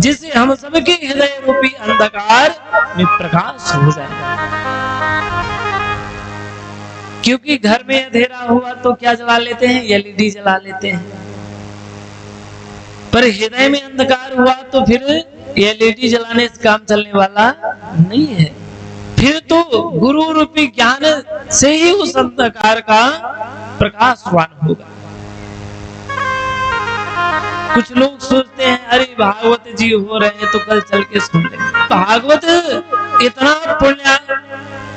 जिससे हम सबके हृदय रूपी अंधकार में प्रकाश हो जाएगा। क्योंकि घर में अंधेरा हुआ तो क्या जला लेते हैं? एलईडी जला लेते हैं। पर हृदय में अंधकार हुआ तो फिर एलईडी जलाने से काम चलने वाला नहीं है। फिर तो गुरु रूपी ज्ञान से ही उस अंधकार का प्रकाशवान होगा। कुछ लोग सोचते हैं अरे भागवत जी हो रहे हैं तो कल चल के सुन लेंगे। भागवत इतना पुण्य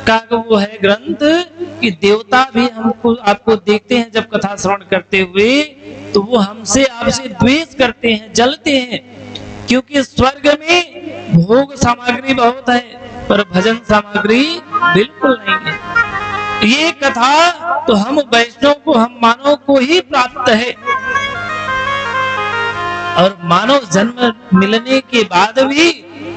का वो है ग्रंथ कि देवता भी हमको आपको देखते हैं जब कथा श्रवण करते हुए तो वो हमसे आपसे द्वेष करते हैं, जलते हैं। क्योंकि स्वर्ग में भोग सामग्री बहुत है पर भजन सामग्री बिल्कुल नहीं है। ये कथा तो हम वैष्णव को, हम मानव को ही प्राप्त है। और मानव जन्म मिलने के बाद भी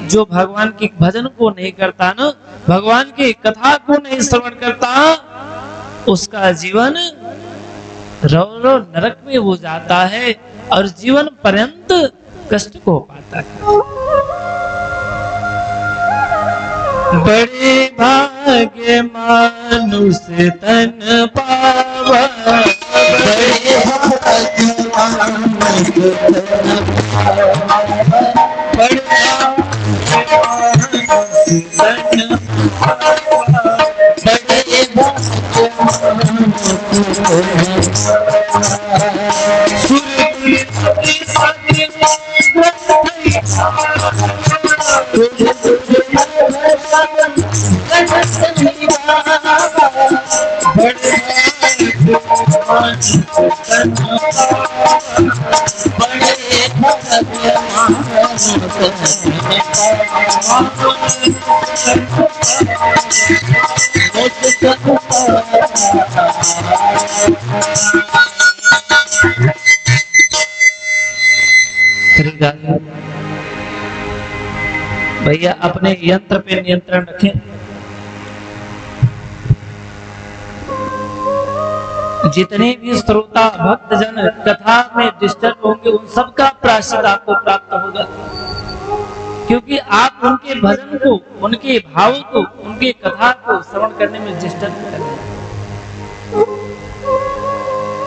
जो भगवान के भजन को नहीं करता ना, भगवान की कथा को नहीं श्रवण करता, उसका जीवन रौ नरक में हो जाता है और जीवन पर्यंत कष्ट को पाता है। बड़े भाग्य मनुष्य तन पावा, बड़े भाग्य मनुष्य तन पावा, बड़े भैया अपने यंत्र पे नियंत्रण रखें। जितने भी श्रोता भक्तजन कथा में डिस्टर्ब होंगे उन सबका प्रायश्चित आपको प्राप्त होगा। क्योंकि आप उनके भजन को, उनके भाव को, उनके कथा को श्रवण करने में डिस्टर्ब कर रहे हैं।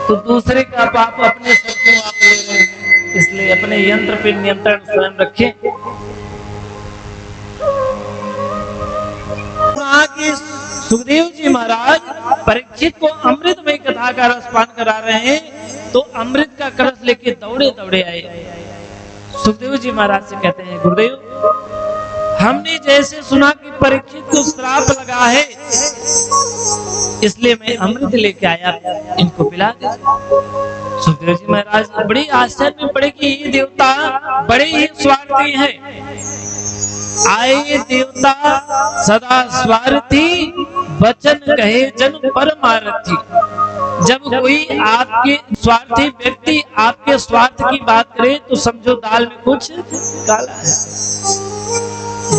तो दूसरे का पाप अपने सर क्यों आप ले रहे हैं? इसलिए अपने यंत्र पे नियंत्रण स्वयं रखें। सुखदेव जी महाराज परीक्षित को अमृतमय कथा का रसपान करा रहे हैं तो अमृत का कलश लेके दौड़े दौड़े आए। सुखदेव जी महाराज से कहते हैं गुरुदेव, हमने जैसे सुना कि परीक्षित को श्राप लगा है इसलिए मैं अमृत लेके आया, इनको पिला दे। सुखदेव जी महाराज बड़ी आश्चर्य में पड़े कि ये देवता बड़े ही स्वार्थी हैं। आए देवता सदा स्वार्थी, वचन कहे जन परमार्थी। जब कोई आपके स्वार्थी व्यक्ति आपके स्वार्थ की बात करे तो समझो दाल में कुछ काला है।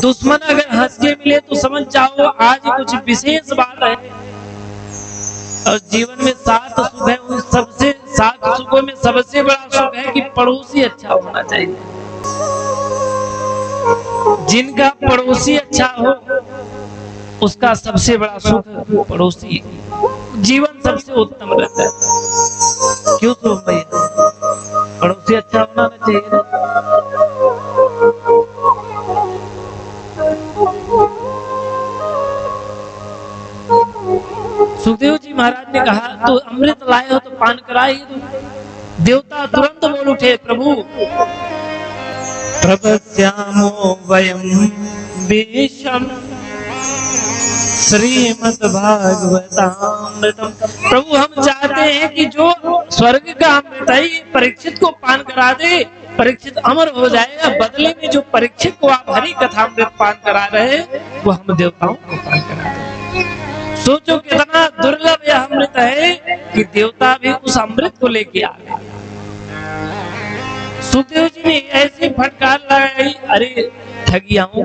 दुश्मन अगर हंस के मिले तो समझ जाओ आज कुछ विशेष बात है। और जीवन में 7 सुख है, उन सबसे 7 सुखों में सबसे बड़ा सुख है कि पड़ोसी अच्छा होना चाहिए। जिनका पड़ोसी अच्छा हो उसका सबसे बड़ा सुख पड़ोसी, जीवन सबसे उत्तम रहता है। क्यों तो भैया पड़ोसी अच्छा होना चाहिए ना। सुखदेव जी महाराज ने कहा तो अमृत लाए हो तो पान कराइए। देवता तुरंत बोल उठे, प्रभु प्रपद्यामो वयं विषम श्रीमद् भागवतामृतम। प्रभु हम चाहते हैं कि जो स्वर्ग का अमृत है ये परीक्षित को पान करा दे, परीक्षित अमर हो जाएगा। बदले में जो परीक्षित को आप हरि कथा अमृत पान करा रहे वो हम देवताओं को पान करा दे। सोचो कितना दुर्लभ यह अमृत है कि देवता भी उस अमृत को लेके आ गए। सुखदेव जी ने ऐसी फटकार लगाई, अरे ठगिया हूं,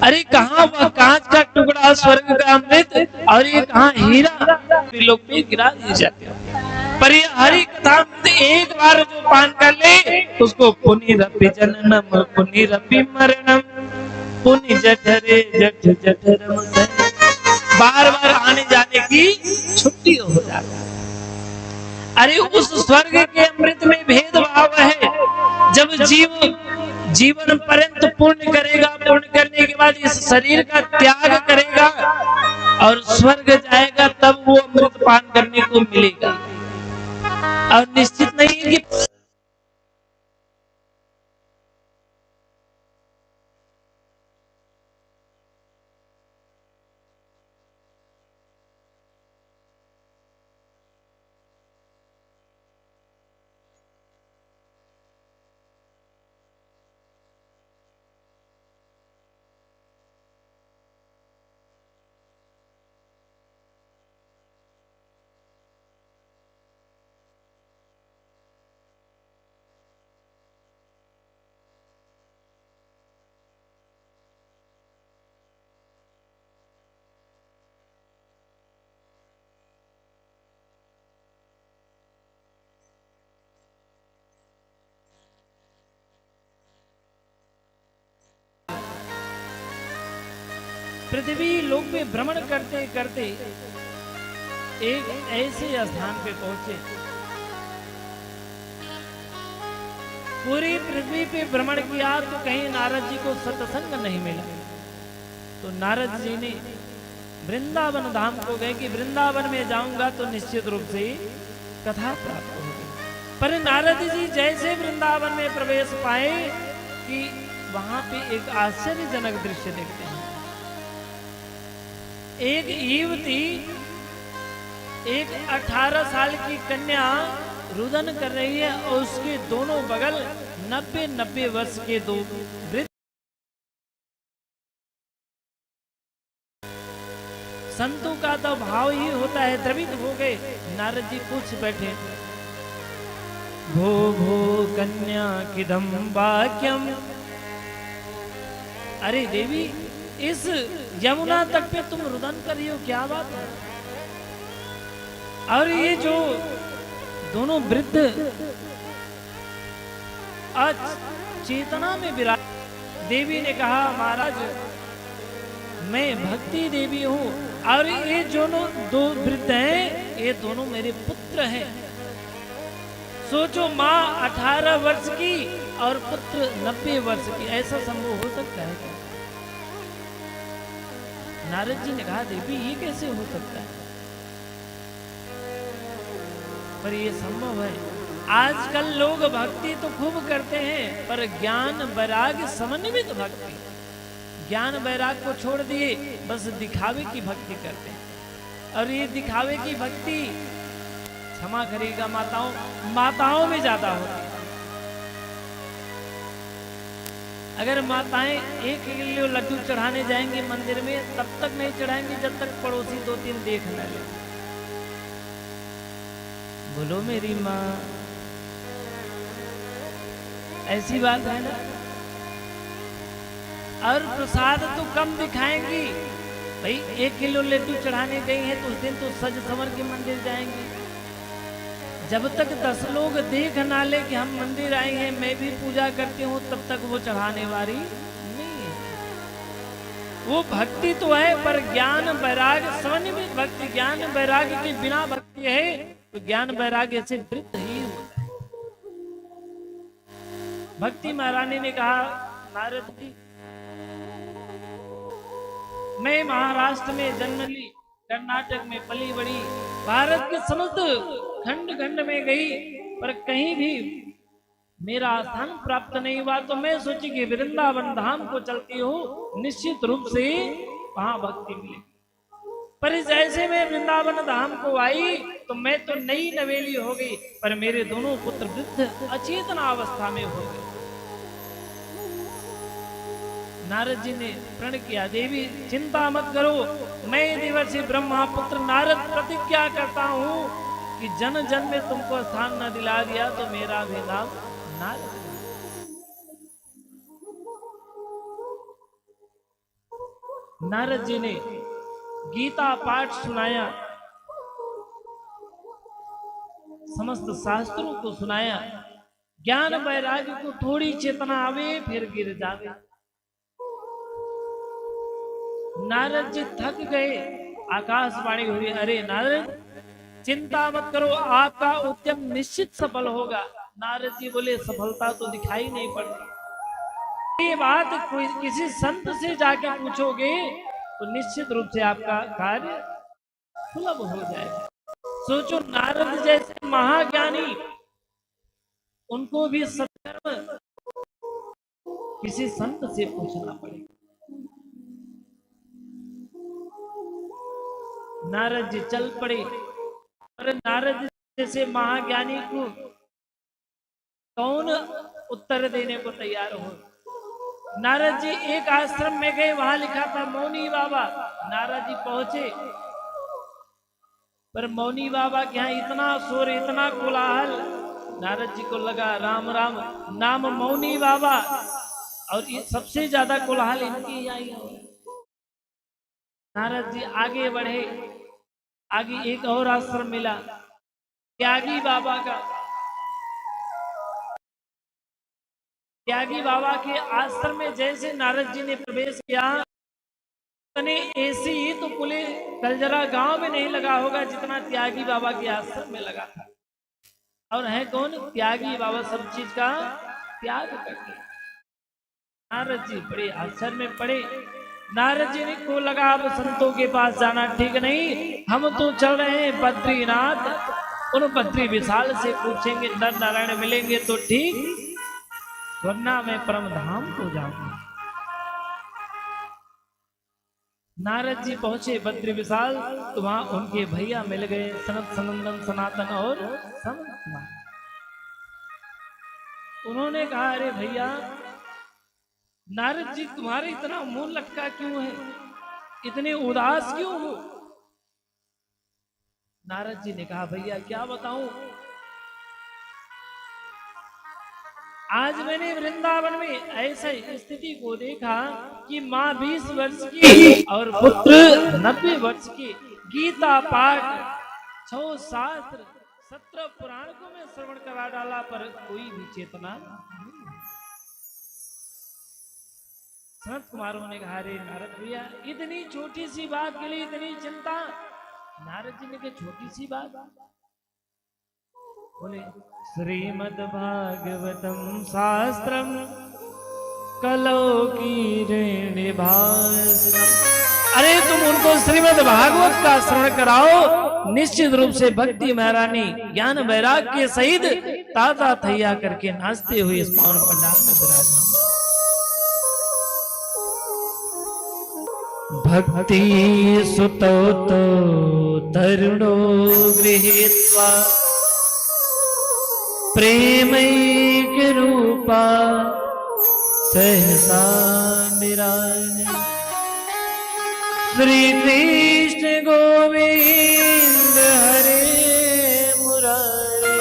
अरे कहाँ वह कांच का टुकड़ा स्वर्ग का अमृत और ये कहाँ हीरा पृथ्वी लोक पे गिरा दिए जाते हो। पर ये हरि कथा एक बार जो पान कर ले उसको पुनिरपि जननम पुनिरपि मरणम पुनि जठरे जठ जठरम बार बार आने जाने की छुट्टी हो जाती है। अरे उस स्वर्ग के अमृत में भेदभाव है। जब जीवन पर्यंत पुण्य करेगा, पुण्य करने के बाद इस शरीर का त्याग करेगा और स्वर्ग जाएगा, तब वो अमृत पान करने को मिलेगा। और निश्चित नहीं है कि पृथ्वी लोक पे भ्रमण करते करते एक ऐसे स्थान पे पहुंचे, पूरी पृथ्वी पे भ्रमण किया तो कहीं नारद जी को सत्संग नहीं मिला। तो नारद जी ने वृंदावन धाम को गए कि वृंदावन में जाऊंगा तो निश्चित रूप से कथा प्राप्त होगी। पर नारद जी जैसे वृंदावन में प्रवेश पाए कि वहां पे एक आश्चर्यजनक दृश्य देखते हैं। एक युवती, एक 18 साल की कन्या रुदन कर रही है और उसके दोनों बगल 90 वर्ष के दो वृद्ध। संतों का तो भाव ही होता है, द्रवित हो गए। नारद जी पूछ बैठे, भो भो कन्या किदम वाक्यम। अरे देवी, इस यमुना तट पे तुम रुदन कर रही हो, क्या बात है? और ये जो दोनों वृद्ध आज चेतना में विराज। देवी ने कहा, महाराज मैं भक्ति देवी हूं और ये जो दो वृद्ध हैं ये दोनों मेरे पुत्र हैं। सोचो, माँ 18 वर्ष की और पुत्र 90 वर्ष की, ऐसा संभव हो सकता है क्या? नारद जी ने कहा, देवी ये कैसे हो सकता है? पर ये संभव है। आजकल लोग भक्ति तो खूब करते हैं पर ज्ञान वैराग्य समन्वित भक्ति, ज्ञान वैराग्य को छोड़ दिए बस दिखावे की भक्ति करते हैं। और ये दिखावे की भक्ति, क्षमा करेगा माताओं में ज्यादा होती है। अगर माताएं 1 किलो लड्डू चढ़ाने जाएंगी मंदिर में, तब तक नहीं चढ़ाएंगी जब तक पड़ोसी 2-3 देख न ले। बोलो मेरी माँ, ऐसी बात है ना। और प्रसाद तो कम दिखाएंगी भाई। 1 किलो लड्डू चढ़ाने गई है तो उस दिन तो सज संवर के मंदिर जाएंगी। जब तक 10 लोग देख ना ले कि हम मंदिर आए हैं, मैं भी पूजा करती हूँ, तब तक वो चढ़ाने वाली नहीं है। वो भक्ति तो है पर ज्ञान वैराग्य समन्वित भक्ति। ज्ञान वैराग्य के बिना भक्ति है तो ज्ञान वैराग्य से वृत्त ही होता है। भक्ति महारानी ने कहा, नारद जी मैं महाराष्ट्र में जन्म ली, कर्नाटक में पली बड़ी, भारत के समस्त खंड खंड में गई पर कहीं भी मेरा स्थान प्राप्त नहीं हुआ। तो मैं सोची कि वृंदावन धाम को चलती हूँ, निश्चित रूप से वहां भक्ति मिले। पर जैसे मैं वृंदावन धाम को आई तो मैं तो नई नवेली हो गई, पर मेरे दोनों पुत्र वृद्ध अचेतन अवस्था में हो गए। नारद जी ने प्रण किया, देवी चिंता मत करो, मैं देवर्षि ब्रह्मा पुत्र नारद प्रतिज्ञा करता हूँ कि जन जन में तुमको स्थान न दिला दिया तो मेरा भी नाम नारद। नारद जी ने गीता पाठ सुनाया समस्त शास्त्रों को सुनाया। ज्ञान वैराग्य को थोड़ी चेतना आवे फिर गिर जावे। नारद जी थक गए। आकाशवाणी हुई, अरे नारद चिंता मत करो, आपका उद्यम निश्चित सफल होगा। नारद जी बोले सफलता तो दिखाई नहीं पड़ती। ये बात कोई किसी संत से जाके पूछोगे तो निश्चित रूप से आपका कार्य सुलभ हो जाएगा। सोचो नारद जैसे महाज्ञानी, उनको भी सत्कर्म किसी संत से पूछना पड़ेगा। नारद जी चल पड़े। और नारद जैसे महाज्ञानी को कौन उत्तर देने को तैयार हो। नारद जी एक आश्रम में गए, वहां लिखा था मौनी बाबा। नारद जी पहुंचे, पर मौनी बाबा के यहाँ इतना शोर, इतना कोलाहल। नारद जी को लगा राम राम, नाम मौनी बाबा और सबसे ज्यादा कोलाहल इनकी आई है। नारद जी आगे बढ़े। आगे एक और आश्रम मिला, त्यागी बाबा का। त्यागी बाबा के आश्रम में जैसे नारद जी ने प्रवेश किया, ऐसी ही तो पूरे कलजरा गांव में नहीं लगा होगा जितना त्यागी बाबा के आश्रम में लगा था। और है कौन? त्यागी बाबा सब चीज का त्याग करके। नारद जी बड़े आश्चर्य में पड़े। नारद जी ने को लगा अब संतों के पास जाना ठीक नहीं, हम तो चल रहे हैं बद्रीनाथ। उन बद्री विशाल से पूछेंगे, नर नारायण मिलेंगे तो ठीक, वरना मैं परम धाम को जाऊंगा। नारद जी पहुंचे बद्री विशाल, तो वहां उनके भैया मिल गए, सनत सनंदन सनातन और सनत कुमार। उन्होंने कहा, अरे भैया नारद जी तुम्हारे इतना मुंह लटका क्यों है, इतने उदास क्यों हो? नारद जी ने कहा, भैया क्या बताऊं, आज मैंने वृंदावन में ऐसे स्थिति को देखा कि माँ 20 वर्ष की और पुत्र 90 वर्ष की। गीता पाठ, 6 शास्त्र, 17 पुराण को मैं श्रवण करा डाला, पर कोई भी चेतना नहीं। सनत कुमारों ने कहा, अरे नारद भैया इतनी छोटी सी बात के लिए इतनी चिंता? नारद जी ने कहा, छोटी सी बात? बोले, श्रीमद् भागवतम शास्त्रम कलो कीर्णि भाषणम। अरे तुम उनको श्रीमद् भागवत का श्रवण कराओ, निश्चित रूप से भक्ति महारानी ज्ञान वैराग के सहित ताता थैया करके नाचते हुए इस पावन पंडाल में विराजमान। भक्ति सुतो तो तरुणो गृहीत्वा प्रेमैक रूपा सहसा निराय। श्री कृष्ण गोविंद हरे मुरारे,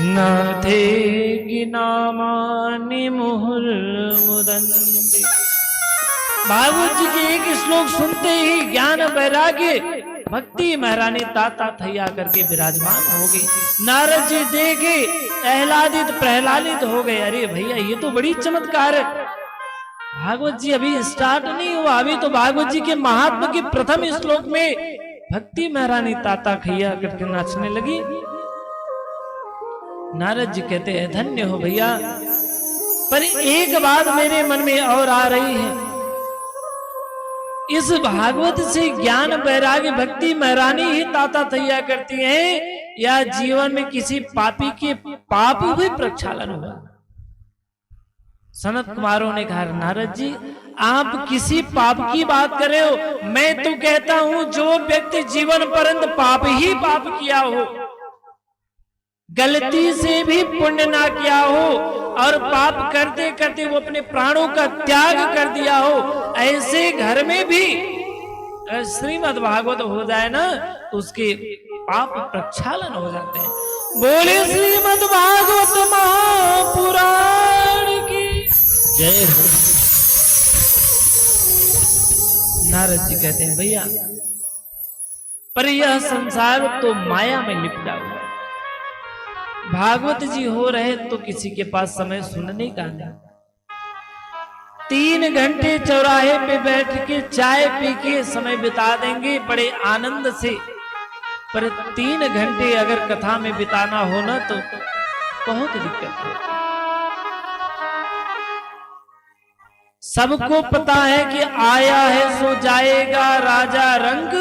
नाथे की नामानि मुहुर्मुदन्ति। भागवत जी के एक श्लोक सुनते ही ज्ञान वैराग्य भक्ति महारानी ताता थैया करके विराजमान हो गई। नारद जी देखे आह्लादित प्रहलादित हो गए। अरे भैया ये तो बड़ी चमत्कार है। भागवत जी अभी स्टार्ट नहीं हुआ, अभी तो भागवत जी के महात्मा के प्रथम श्लोक में भक्ति महारानी ताता थैया करके नाचने लगी। नारद जी कहते हैं, धन्य हो भैया, पर एक बात मेरे मन में और आ रही है। इस भागवत से ज्ञान वैराग्य भक्ति महारानी ही ताता थैया करती हैं, या जीवन में किसी पापी के पाप भी प्रक्षालन हुआ? सनत कुमारों ने कहा, नारद जी आप किसी पाप की बात कर रहे हो? मैं तो कहता हूं जो व्यक्ति जीवन पर्यंत पाप ही पाप किया हो, गलती से भी पुण्य ना किया हो और पाप करते करते वो अपने प्राणों का त्याग कर दिया हो, ऐसे घर में भी श्रीमद् भागवत हो जाए ना तो उसके पाप प्रक्षालन हो जाते हैं। बोले श्रीमद् भागवत महापुराण की जय हो। नारद जी कहते हैं, भैया पर यह संसार तो माया में लिपटा हुआ। भागवत जी हो रहे तो किसी के पास समय सुनने का नहीं। 3 घंटे चौराहे पे बैठ के चाय पी के समय बिता देंगे बड़े आनंद से, पर 3 घंटे अगर कथा में बिताना हो ना तो बहुत दिक्कत है। सबको पता है कि आया है सो जाएगा राजा रंग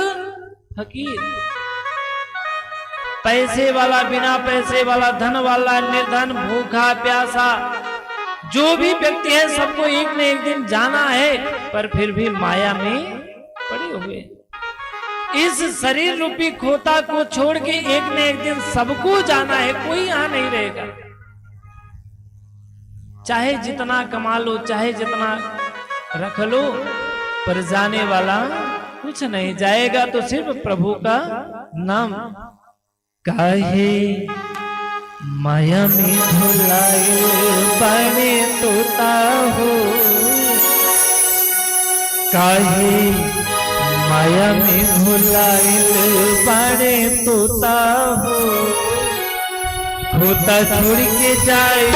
फकीर। पैसे वाला, बिना पैसे वाला, धन वाला, निर्धन, भूखा प्यासा, जो भी व्यक्ति है सबको एक न एक दिन जाना है, पर फिर भी माया में पड़े हुए। इस शरीर रूपी खोता को छोड़ के एक न एक दिन सबको जाना है, कोई यहां नहीं रहेगा। चाहे जितना कमा लो, चाहे जितना रख लो, पर जाने वाला कुछ नहीं। जाएगा तो सिर्फ प्रभु का नाम। काहे माया में भुलाए बने तोता हो, काहे माया में भुलाए बने तोता हो, खोता छोड़ के जाए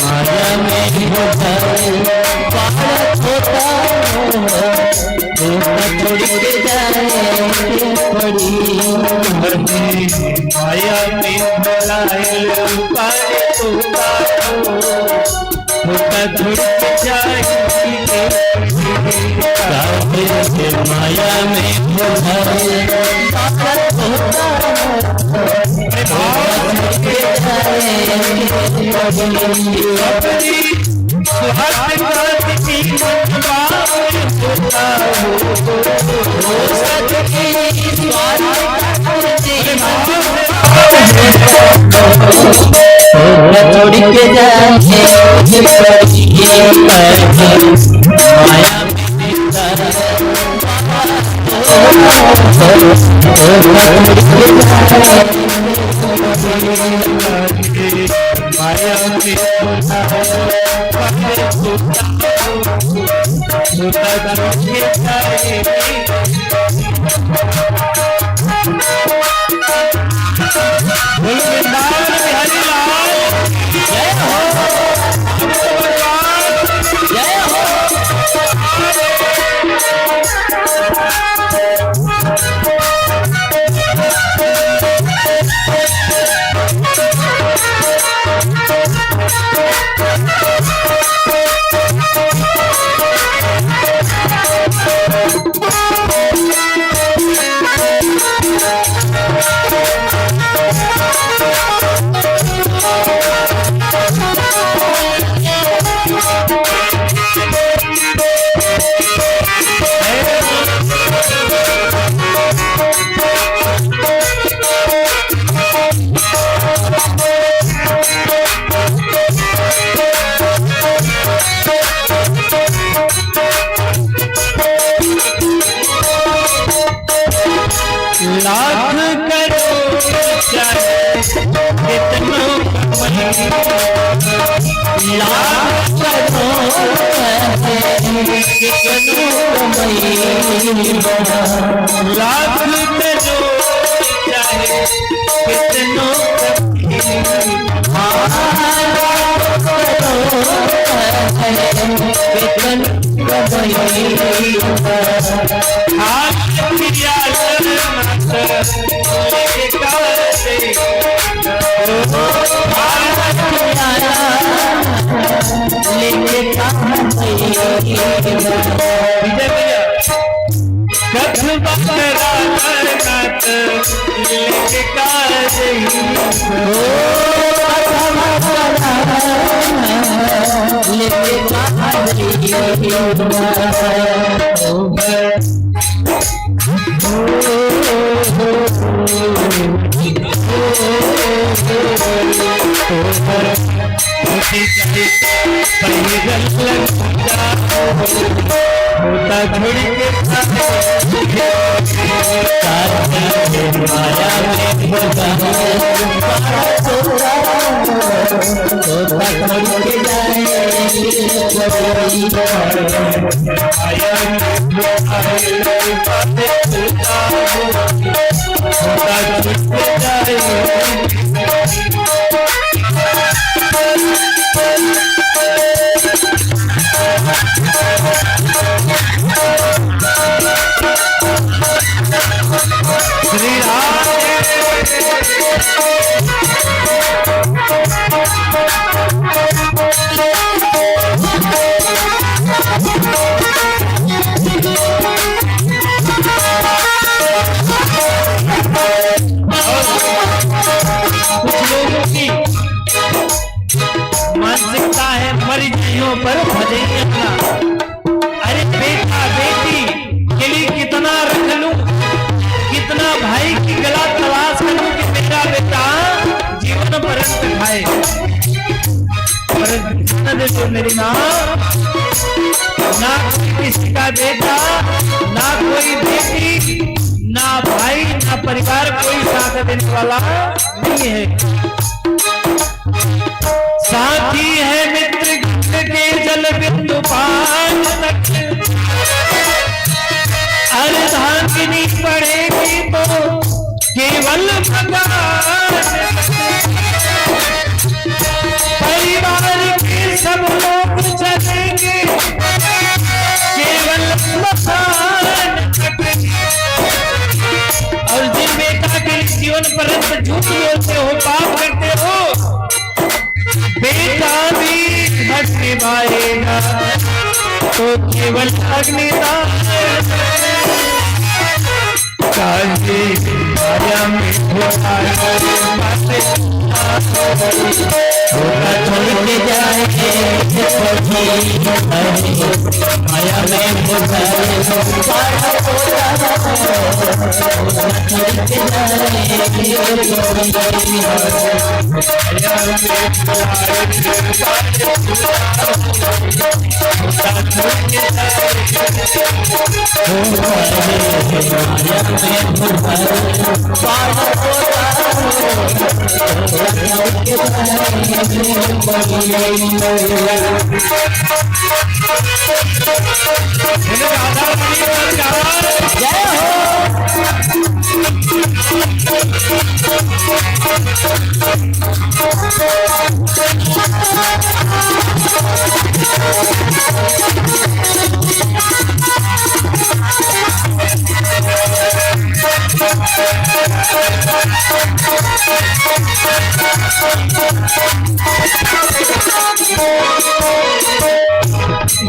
माया में भुलाए खोता छोड़ के जाए पड़ी। माया में भुलाए बने तोता हो, खोता छोड़ के जाए माया में भुलाए छोड़ के श्री मानसिकता है मरीजियों पर भजेंगे अपना। अरे बेटा बेटी के लिए कितना रख लूं, कितना भाई की गला तलाश करूं कि मेरा बेटा जीवन पर्यंत खाए, परंतु दे दो मेरी माँ। ना किसी का बेटा, ना कोई बेटी, ना भाई, ना परिवार, कोई साथ देने वाला नहीं है। साथी है मित्र के जल बिंदु पान तक, अर्धांगिनी पड़ेगी तो केवल भगवान। परिवार के सब लोग चलेंगे केवल मकान तक। और जिन बेटा के जीवन पर्यंत झूठ बोलते हो, पाप करते हो, बेटा भी घर निभाएगा तो केवल अग्निदान। काहे माया में धोखा छोड़ के जाएंगे माया में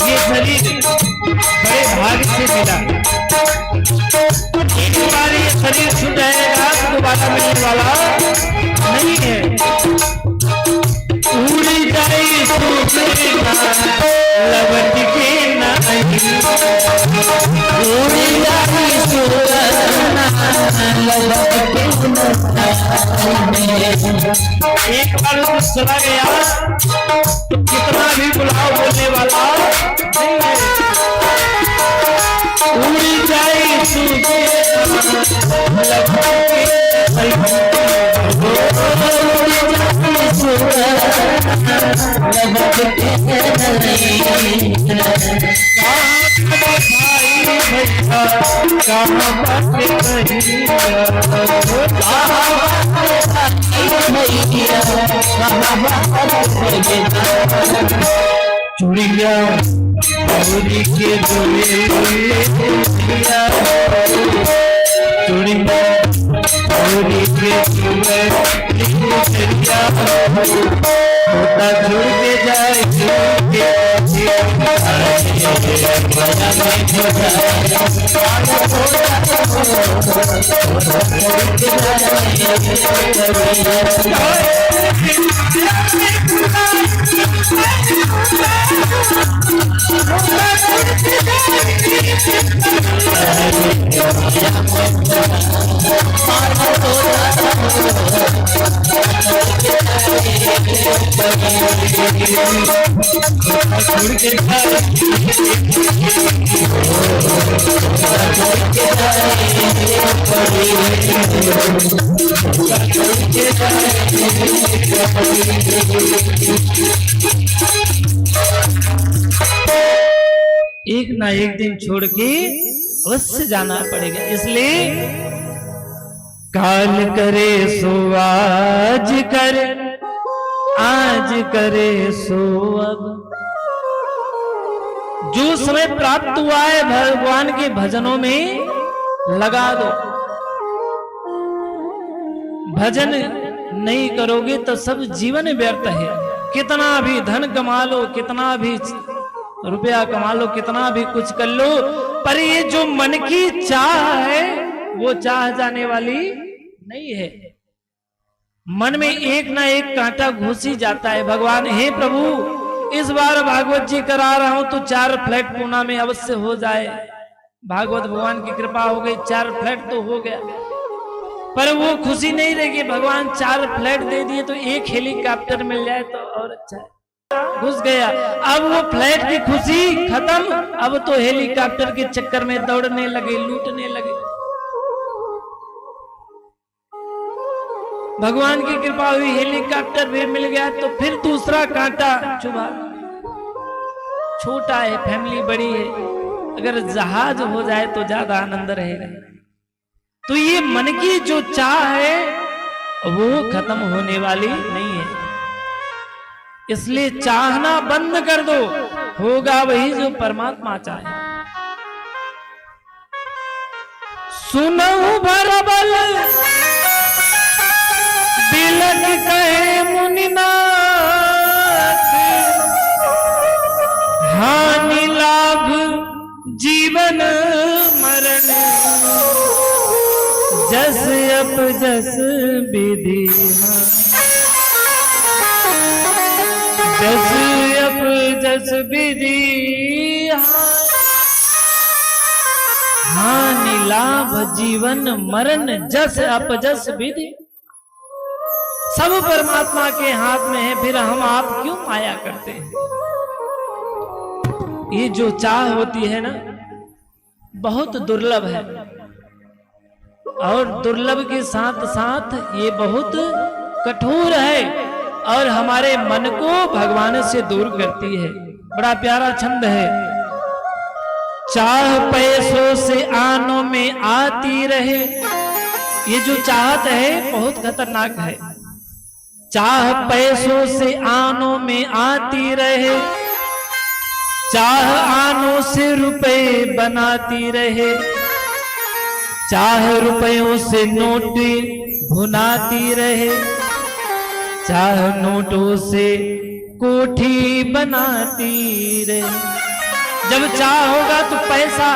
ये शरीर बड़े भाग्य से मिला। एक बार ये शरीर छूट जाएगा तो दोबारा मिलने वाला नहीं है। उड़ जाए लवट के नहीं, उड़ जाए एक बार तो चला गया तो कितना भी बुलाओ बोलने वाला नहीं है। उड़ जाए चूड़िया चोरी के चूड़िया चोरी के चूड़िया होता छोड़ के जाए एक ना एक दिन छोड़ के अवश्य जाना पड़ेगा। इसलिए काल करे सो आज करे, आज करे सो अब। जो समय प्राप्त हुआ है भगवान के भजनों में लगा दो। भजन नहीं करोगे तो सब जीवन व्यर्थ है। कितना भी धन कमा लो, कितना भी रुपया कमा लो, कितना भी कुछ कर लो, पर ये जो मन की चाह है वो चाह जाने वाली नहीं है। मन में एक ना एक कांटा घुस ही जाता है। भगवान हे प्रभु, इस बार भागवत जी करा रहा हूं तो 4 फ्लैट पूना में अवश्य हो जाए। भागवत भगवान की कृपा हो गई, 4 फ्लैट तो हो गया, पर वो खुशी नहीं रहेगी। भगवान 4 फ्लैट दे दिए तो एक हेलीकॉप्टर मिल जाए तो और अच्छा है। घुस गया, अब वो फ्लैट की खुशी खत्म, अब तो हेलीकॉप्टर के चक्कर में दौड़ने लगे, लूटने लगे। भगवान की कृपा हुई, हेलीकॉप्टर भी मिल गया तो फिर दूसरा कांटा चुभा। छोटा है, फैमिली बड़ी है, अगर जहाज हो जाए तो ज्यादा आनंद रहेगा। तो ये मन की जो चाह है वो खत्म होने वाली नहीं है। इसलिए चाहना बंद कर दो, होगा वही जो परमात्मा चाहे। सुनऊ भरबल बिलक कहे मुनिनाथ, हानि लाभ जीवन मरण, जस अप जस विधि, जस अप जस विधि, हानि लाभ जीवन मरण, जस अप जस विधि। सब परमात्मा के हाथ में है, फिर हम आप क्यों माया करते हैं। ये जो चाह होती है ना बहुत दुर्लभ है, और दुर्लभ के साथ साथ ये बहुत कठोर है और हमारे मन को भगवान से दूर करती है। बड़ा प्यारा छंद है। चाह पैसों से आनों में आती रहे, ये जो चाहत है बहुत खतरनाक है। चाह पैसों से आनों में आती रहे, चाह आनों से रुपए बनाती रहे, चाह रुपयों से नोट भुनाती रहे, चाह नोटों से कोठी बनाती रहे। जब चाह होगा तो पैसा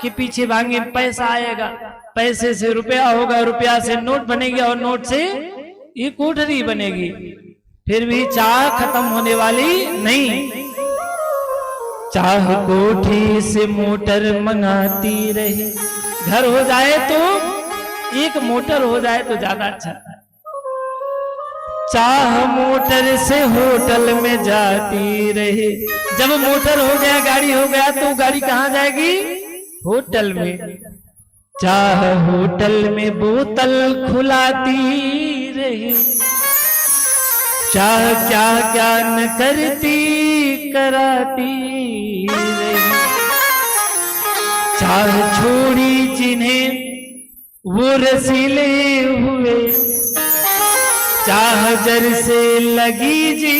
के पीछे भागेंगे, पैसा आएगा, पैसे से रुपया होगा, रुपया से नोट बनेगा और नोट से ये कोठरी बनेगी। फिर भी चाह खत्म होने वाली नहीं। चाह कोठी से मोटर मंगाती रहे, घर हो जाए तो एक मोटर हो जाए तो ज्यादा अच्छा। चाह मोटर से होटल में जाती रहे, जब मोटर हो गया, गाड़ी हो गया तो गाड़ी कहाँ जाएगी? होटल में। चाह होटल में बोतल खुलाती रहे, चाह क्या क्या न करती कराती रहे, चाह छोड़ी जिन्हें वो रसीले हुए, चाह जर से लगी जी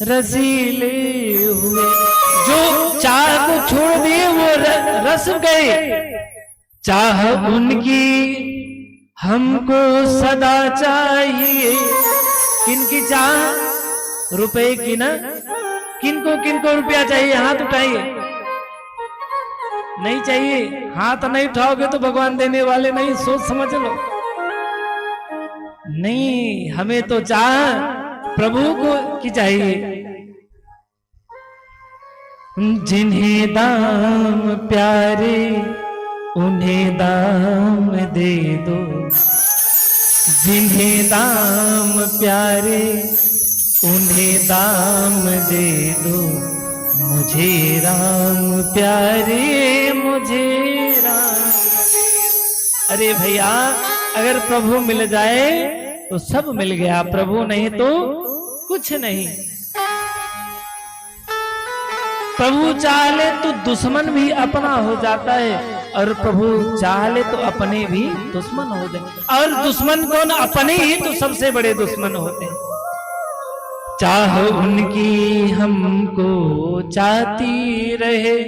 रसीले हुए। जो चाह को छोड़ दिए वो रस गए। चाह उनकी हमको सदा चाहिए। किनकी चाह? रुपए की ना। किनको किनको रुपया चाहिए? हाथ उठाइए। नहीं चाहिए? हाथ नहीं उठाओगे तो भगवान देने वाले नहीं, सोच समझ लो। नहीं, हमें तो चाह प्रभु को की चाहिए। जिन्हें दाम प्यारे उन्हें दाम दे दो, जिन्हें दाम प्यारे उन्हें दाम दे दो, मुझे राम प्यारे मुझे राम। अरे भैया, अगर प्रभु मिल जाए तो सब मिल गया, प्रभु नहीं तो कुछ नहीं। प्रभु चाहे तो दुश्मन भी अपना हो जाता है और प्रभु चाहे तो अपने भी दुश्मन हो जाए। और दुश्मन कौन? अपने ही तो सबसे बड़े दुश्मन होते हैं। चाह उनकी हमको चाहती रहे,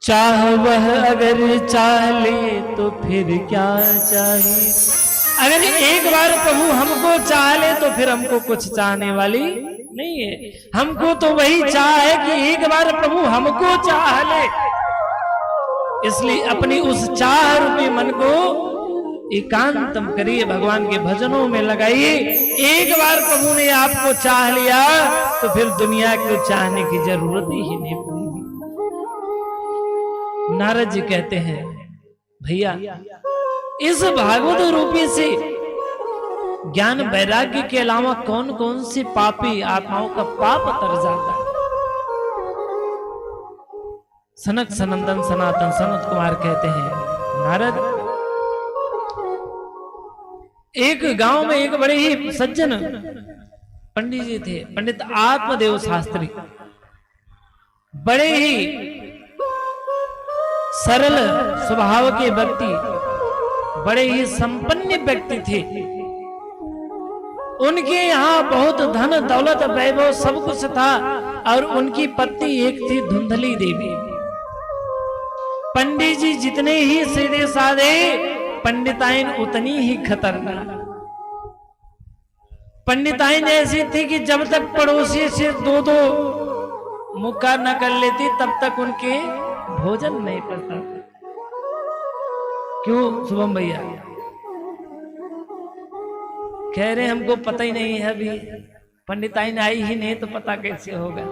चाह वह अगर चाह ले तो फिर क्या चाहिए। अगर एक बार प्रभु हमको चाह ले तो फिर हमको कुछ चाहने वाली नहीं है। हमको तो वही चाह है कि एक बार प्रभु हमको चाह ले। इसलिए अपनी उस चाह रूपी मन को एकांतम करिए, भगवान के भजनों में लगाइए। एक बार प्रभु ने आपको चाह लिया तो फिर दुनिया को चाहने की जरूरत ही नहीं पड़ेगी। नारद जी कहते हैं, भैया इस भागवत रूपी से ज्ञान वैराग्य के अलावा कौन कौन सी पापी आत्माओं का पाप तर जाता है। सनक सनंदन सनातन सनत कुमार कहते हैं, नारद एक गांव में एक बड़े ही सज्जन पंडित जी थे, पंडित आत्मदेव शास्त्री। बड़े ही सरल स्वभाव के व्यक्ति, बड़े ही संपन्न व्यक्ति थे। उनके यहाँ बहुत धन दौलत वैभव सब कुछ था और उनकी पत्नी एक थी धुंधली देवी। पंडित जी जितने ही सीधे साधे, पंडिताइन उतनी ही खतरनाक। पंडिताइन ऐसी थी कि जब तक पड़ोसी से दो दो मुक्का न कर लेती तब तक उनके भोजन नहीं पड़ता। क्यों शुभम भैया कह रहे हमको पता ही नहीं है, अभी पंडिताइन आई ही नहीं तो पता कैसे होगा।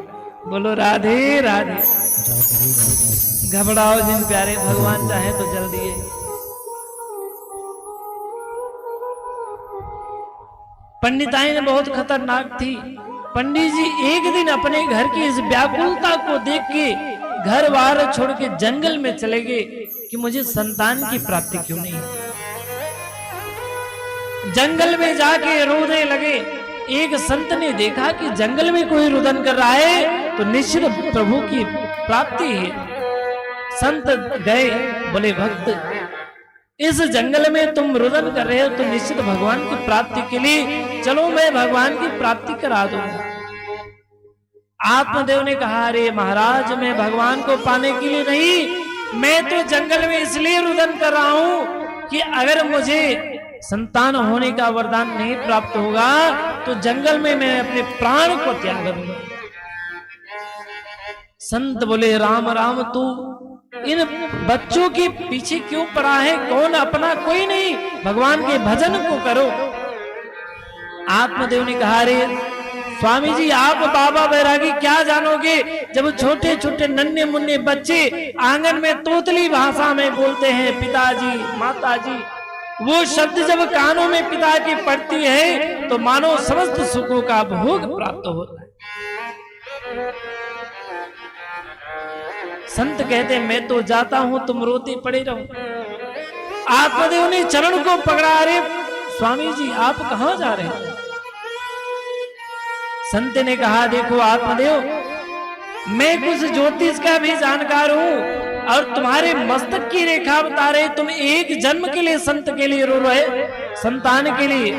बोलो राधे राधे। घबराओ जिन प्यारे, भगवान चाहे तो जल्दी है। पंडिताइन बहुत खतरनाक थी। पंडित जी एक दिन अपने घर की इस व्याकुलता को देख के घर बार छोड़ के जंगल में चले गए कि मुझे संतान की प्राप्ति क्यों नहीं। जंगल में जाके रोने लगे। एक संत ने देखा कि जंगल में कोई रुदन कर रहा है तो निश्चित प्रभु की प्राप्ति है। संत गए, बोले भक्त इस जंगल में तुम रुदन कर रहे हो तो निश्चित भगवान की प्राप्ति के लिए चलो मैं भगवान की प्राप्ति करा दूंगा। आत्मदेव ने कहा, अरे महाराज मैं भगवान को पाने के लिए नहीं, मैं तो जंगल में इसलिए रुदन कर रहा हूं कि अगर मुझे संतान होने का वरदान नहीं प्राप्त होगा तो जंगल में मैं अपने प्राण को त्याग दूंगा। संत बोले, राम राम तू इन बच्चों के पीछे क्यों पड़ा है? कौन अपना कोई नहीं, भगवान के भजन को करो। आत्मदेव ने कहा, अरे स्वामी जी आप बाबा बैरागी क्या जानोगे, जब छोटे छोटे नन्हे मुन्ने बच्चे आंगन में तोतली भाषा में बोलते हैं पिताजी माताजी, वो शब्द जब कानों में पिता की पड़ती है तो मानो समस्त सुखों का भोग प्राप्त होता है। संत कहते मैं तो जाता हूं, तुम रोते पड़े रहो। आत्मदेव ने चरण को पकड़ा, अरे स्वामी जी आप कहां जा रहे हैं? संत ने कहा, देखो आत्मदेव मैं कुछ ज्योतिष का भी जानकार हूं और तुम्हारे मस्तक की रेखा बता रहे, तुम एक जन्म के लिए संत के लिए रो रहे, संतान के लिए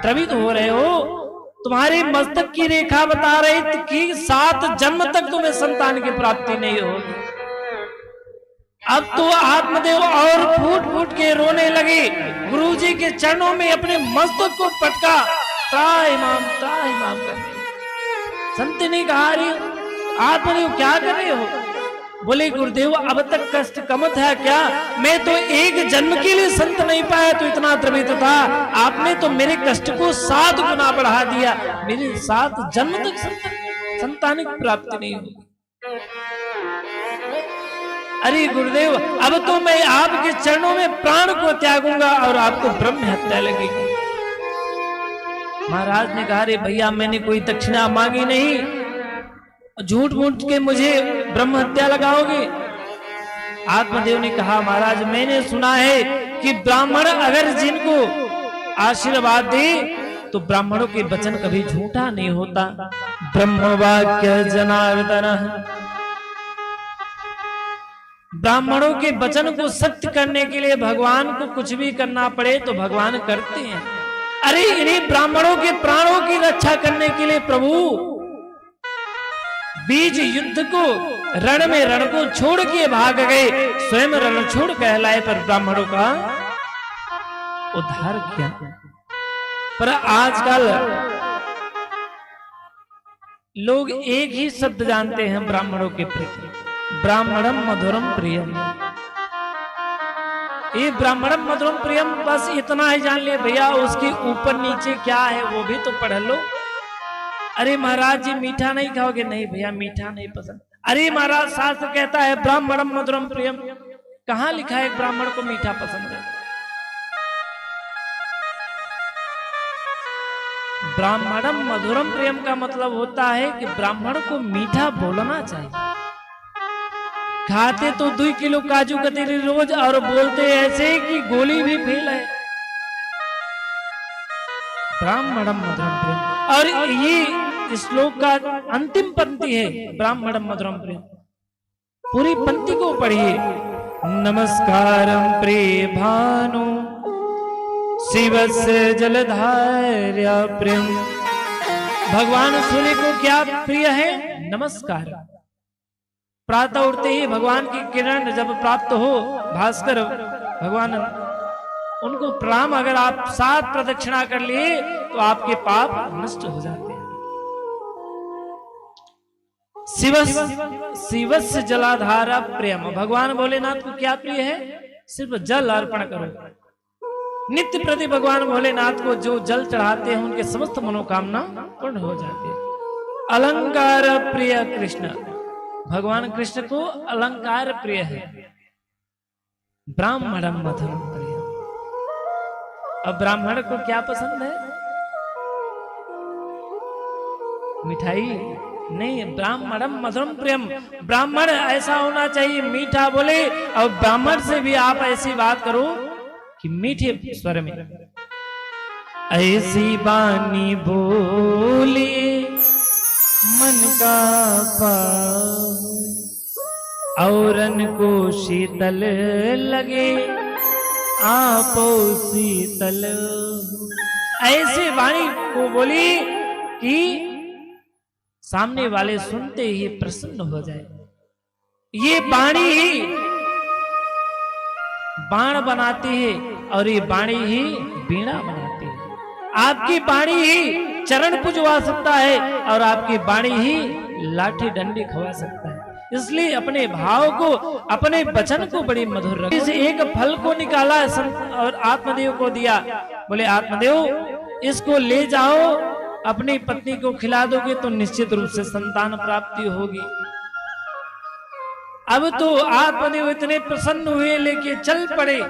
द्रवित हो रहे हो। तुम्हारे मस्तक की रेखा बता रहे कि 7 जन्म तक तुम्हें संतान की प्राप्ति नहीं होगी। अब तो आत्मदेव और फूट फूट के रोने लगे, गुरुजी के चरणों में अपने मस्तक को पटका, त्राहिमाम करने। संत ने कहा, अरे आत्मदेव क्या कर रहे हो? बोले गुरुदेव अब तक कष्ट कम था क्या? मैं तो एक जन्म के लिए संत नहीं पाया तो इतना द्रवित था, आपने तो मेरे कष्ट को 7 गुना बढ़ा दिया। मेरे 7 जन्म तक संतान की प्राप्ति नहीं होगी। अरे गुरुदेव अब तो मैं आपके चरणों में प्राण को त्यागूंगा और आपको ब्रह्म हत्या लगेगी। महाराज ने कहा, अरे भैया मैंने कोई दक्षिणा मांगी नहीं, झूठ मूठ के मुझे ब्रह्म हत्या लगाओगे? आत्मदेव ने कहा, महाराज मैंने सुना है कि ब्राह्मण अगर जिनको आशीर्वाद दे तो ब्राह्मणों के वचन कभी झूठा नहीं होता। ब्रह्मवाक्य जनार्दन। ब्राह्मणों के वचन को सत्य करने के लिए भगवान को कुछ भी करना पड़े तो भगवान करते हैं। अरे इन्हीं ब्राह्मणों के प्राणों की रक्षा करने के लिए प्रभु बीज युद्ध को रण में रण को छोड़ के भाग गए, स्वयं रण छोड़ कहलाए पर ब्राह्मणों का उद्धार किया। पर आजकल लोग एक ही शब्द जानते हैं ब्राह्मणों के प्रति, ब्राह्मणम मधुरम प्रियम। ये ब्राह्मणम मधुरम प्रियम बस इतना ही जान लिया भैया, उसके ऊपर नीचे क्या है वो भी तो पढ़ लो। अरे महाराज जी मीठा नहीं खाओगे? नहीं भैया मीठा नहीं पसंद। अरे महाराज शास्त्र कहता है ब्राह्मणम मधुरम प्रियम, कहां लिखा है ब्राह्मण को मीठा पसंद है? ब्राह्मणम मधुरम प्रियम का मतलब होता है कि ब्राह्मण को मीठा बोलना चाहिए। खाते तो 2 किलो काजू कतली रोज और बोलते ऐसे कि गोली भी फेल है। ब्राह्मणम मधुरम प्रियम, और ये श्लोक का अंतिम पंक्ति है ब्राह्मणम मधुरम प्रियम। पूरी पंक्ति को पढ़िए। नमस्कारम प्रिय भानु शिवस्य जलधार्या प्रेम। भगवान सूर्य को क्या प्रिय है? नमस्कार। प्रातः उठते ही भगवान की किरण जब प्राप्त हो, भास्कर भगवान उनको प्रणाम अगर आप 7 प्रदक्षिणा कर लिए तो आपके पाप नष्ट हो जाते हैं। शिवस्य जलाधारा प्रेम। भगवान भोलेनाथ को क्या प्रिय है? सिर्फ जल अर्पण करो। नित्य प्रति भगवान भोलेनाथ को जो जल चढ़ाते हैं उनके समस्त मनोकामना पूर्ण हो जाती है। अलंकार प्रिय कृष्ण। भगवान कृष्ण को अलंकार प्रिय है। ब्राह्मणम मधुरम प्रिय। अब ब्राह्मण को क्या पसंद है? मिठाई नहीं, ब्राह्मणम मधुरम प्रियम। ब्राह्मण ऐसा होना चाहिए मीठा बोले, और ब्राह्मण से भी आप ऐसी बात करो कि मीठे स्वर में ऐसी बानी बोले मन का पाए, औरन को शीतल लगे आपो शीतल। ऐसी वाणी को बोली कि सामने वाले सुनते ही प्रसन्न हो जाए। ये वाणी ही बाण बनाती है और ये वाणी ही बीणा बनाती है। आपकी वाणी ही चरण पुजवा सकता है और आपकी वाणी ही लाठी डंडी खवा सकता है। इसलिए अपने भाव को, अपने वचन को बड़ी मधुर रखें। इस एक फल को निकाला और आत्मदेव को दिया। बोले आत्मदेव इसको ले जाओ, अपनी पत्नी को खिला दोगे तो निश्चित रूप से संतान प्राप्ति होगी। अब तो आत्मदेव इतने प्रसन्न हुए, लेके चल पड़े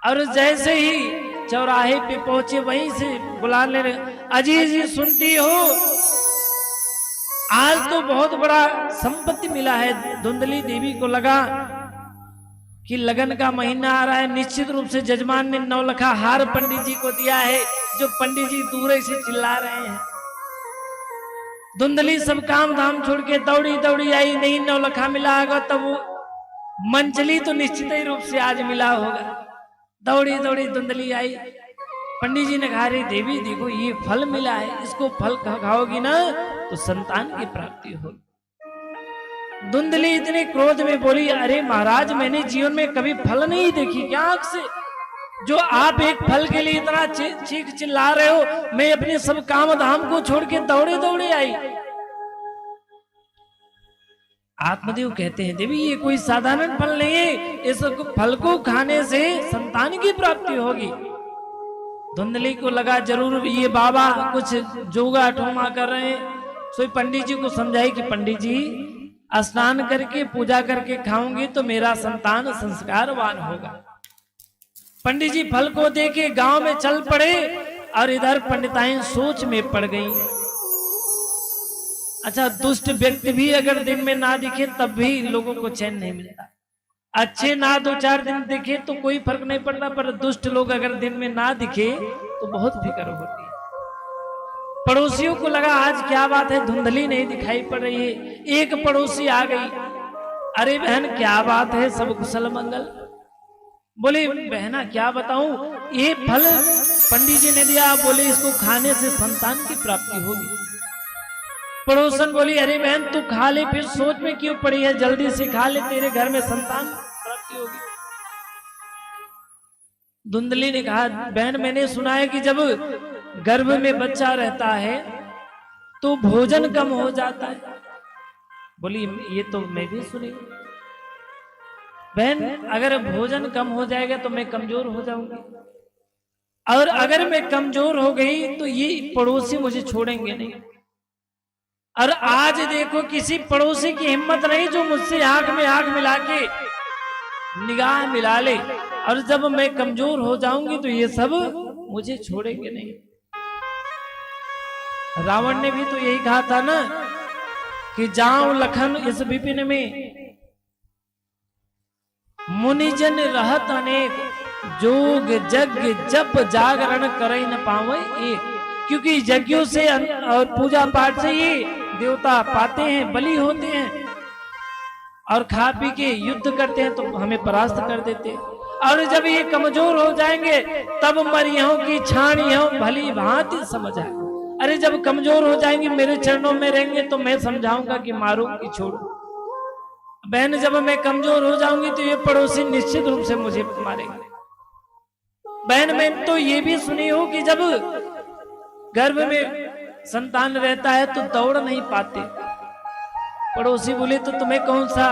और जैसे ही चौराहे पे पहुंचे वहीं से बुला ले रहे, अजी जी सुनती हो आज तो बहुत बड़ा संपत्ति मिला है। धुंधली देवी को लगा कि लगन का महीना आ रहा है, निश्चित रूप से जजमान ने 9 लखा हार पंडित जी को दिया है, जो पंडित जी दूर से चिल्ला रहे हैं। धुंधली सब काम धाम छोड़ के दौड़ी दौड़ी आई, नहीं 9 लखा मिला होगा तब वो मंचली तो निश्चित ही रूप से आज मिला होगा। दौड़ी दौड़ी धुंधली आई, पंडित जी ने कहा रे देवी देखो ये फल मिला है, इसको फल खाओगी ना तो संतान की प्राप्ति होगी। धुंधली इतने क्रोध में बोली, अरे महाराज मैंने जीवन में कभी फल नहीं देखी क्या आंख से, जो आप एक फल के लिए इतना चीख चिल्ला रहे हो। मैं अपने सब काम धाम को छोड़ के दौड़े दौड़े आई। आत्मदेव कहते हैं देवी ये कोई साधारण फल नहीं है, इस फल को खाने से संतान की प्राप्ति होगी। धुंधली को लगा जरूर ये बाबा कुछ जोगा ठोमा कर रहे हैं। सो पंडित जी को समझाई कि पंडित जी स्नान करके पूजा करके खाऊंगी तो मेरा संतान संस्कारवान होगा। पंडित जी फल को देके गांव में चल पड़े और इधर पंडिताएं सोच में पड़ गई। अच्छा दुष्ट व्यक्ति भी अगर दिन में ना दिखे तब भी लोगों को चैन नहीं मिलता। अच्छे ना 2-4 दिन दिखे तो कोई फर्क नहीं पड़ता, पर दुष्ट लोग अगर दिन में ना दिखे तो बहुत फिक्र होती है। पड़ोसियों को लगा आज क्या बात है, धुंधली नहीं दिखाई पड़ रही है। एक पड़ोसी आ गई, अरे बहन क्या बात है, सब कुशल मंगल। बोले बहना क्या बताऊं, ये फल पंडित जी ने दिया, बोले इसको खाने से संतान की प्राप्ति होगी। पड़ोसन बोली अरे बहन तू खा ले, फिर सोच में क्यों पड़ी है, जल्दी से खा ले, तेरे घर में संतान प्राप्ति होगी। धुंधली ने कहा बहन मैंने सुना है कि जब गर्भ में बच्चा रहता है तो भोजन कम हो जाता है। बोली ये तो मैं भी सुनी। बहन अगर भोजन कम हो जाएगा तो मैं कमजोर हो जाऊंगी, और अगर मैं कमजोर हो गई तो ये पड़ोसी मुझे छोड़ेंगे नहीं। और आज देखो किसी पड़ोसी की हिम्मत नहीं जो मुझसे आंख में आंख मिला के निगाह मिला ले, और जब मैं कमजोर हो जाऊंगी तो ये सब मुझे छोड़ेंगे नहीं। रावण ने भी तो यही कहा था ना कि जाऊं लखन इस विपिन में, मुनिजन रहत अनेक, जोग यज्ञ जप जागरण करे न पावे एक। क्योंकि यज्ञों से और पूजा पाठ से ये देवता पाते हैं, बलि होते हैं, और खा पी के युद्ध करते हैं तो हमें परास्त कर देते हैं। और जब ये कमजोर हो जाएंगे तब मरियों की छाणियों भली भांति समझ आए। अरे जब कमजोर हो जाएंगे मेरे चरणों में रहेंगे तो मैं समझाऊंगा कि मारो कि छोड़ो। बहन जब मैं कमजोर हो जाऊंगी तो ये पड़ोसी निश्चित रूप से मुझे मारेंगे। बहन मैं तो ये भी सुनी हूं कि जब गर्भ में संतान रहता है तो दौड़ नहीं पाते। पड़ोसी बोले तो तुम्हें कौन सा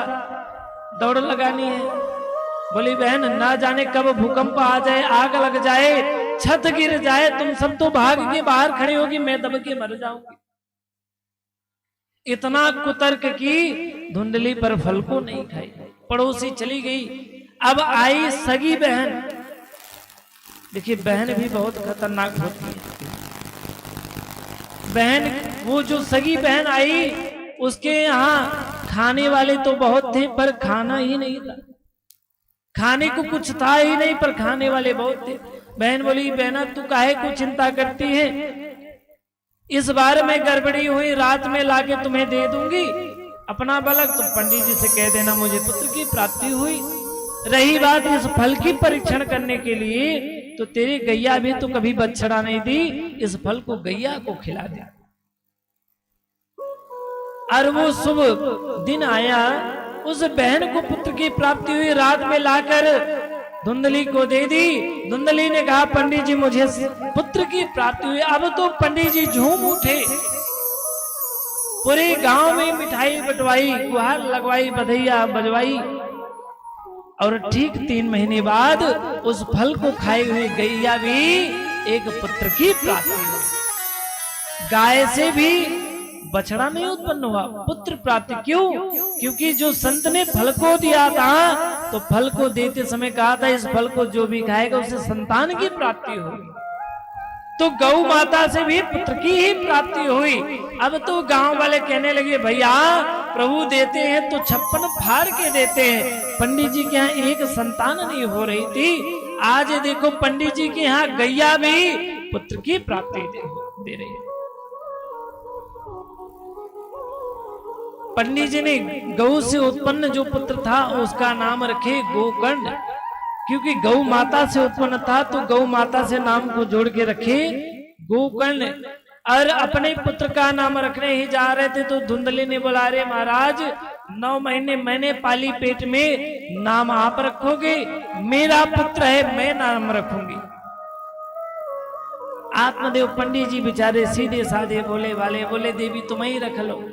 दौड़ लगानी है। बोली बहन ना जाने कब भूकंप आ जाए, आग लग जाए, छत गिर जाए, तुम सब तो भाग के बाहर खड़े होगी, मैं दब के मर जाऊंगी। इतना कुतर्क की धुंधली पर फल को नहीं खाई। पड़ोसी चली गई। अब आई सगी बहन। देखिए बहन भी बहुत खतरनाक होती है। बहन वो जो सगी बहन आई उसके यहाँ खाने वाले तो बहुत थे पर खाना ही नहीं था। खाने को कुछ था ही नहीं पर खाने वाले बहुत थे। बहन बोली बहना तू काहे को चिंता करती है, इस बार में गड़बड़ी हुई, रात में लाके तुम्हें दे दूंगी अपना बालक, तो पंडित जी से कह देना मुझे पुत्र की प्राप्ति हुई। रही बात इस फल की परीक्षण करने के लिए, तो तेरी गैया भी तो कभी बछड़ा नहीं दी, इस फल को गैया को खिला दे। और वो शुभ दिन आया, उस बहन को पुत्र की प्राप्ति हुई, रात में लाकर धुंधली को दे दी। धुंधली ने कहा पंडित जी मुझे पुत्र की प्राप्ति हुई। अब तो पंडित जी झूम उठे, पूरे गांव में मिठाई बंटवाई, गुहार लगवाई, बधैया बजवाई। और ठीक 3 महीने बाद उस फल को खाए हुए गैया भी एक पुत्र की प्राप्ति हुई। गाय से भी बछड़ा नहीं उत्पन्न हुआ, पुत्र प्राप्ति। क्यों? क्योंकि जो संत ने फल को दिया था तो फल को देते समय कहा था इस फल को जो भी खाएगा उसे संतान की प्राप्ति होगी। तो गौ माता से भी पुत्र की ही प्राप्ति हुई। अब तो गांव वाले कहने लगे भैया प्रभु देते हैं तो 56 फाड़ के देते हैं। पंडित जी के यहाँ एक संतान नहीं हो रही थी, आज देखो पंडित जी के यहाँ गैया भी पुत्र की प्राप्ति दे रही है। पंडित जी ने गौ से उत्पन्न जो पुत्र था उसका नाम रखे गोकर्ण, क्योंकि गौ माता से उत्पन्न था तो गौ माता से नाम को जोड़ के रखे गोकर्ण। और अपने पुत्र का नाम रखने ही जा रहे थे तो धुंधली ने बोला अरे महाराज 9 महीने मैंने पाली पेट में, नाम आप रखोगे, मेरा पुत्र है मैं नाम रखूंगी। आत्मदेव पंडित जी बेचारे सीधे साधे बोले वाले, बोले देवी तुम ही रख लो,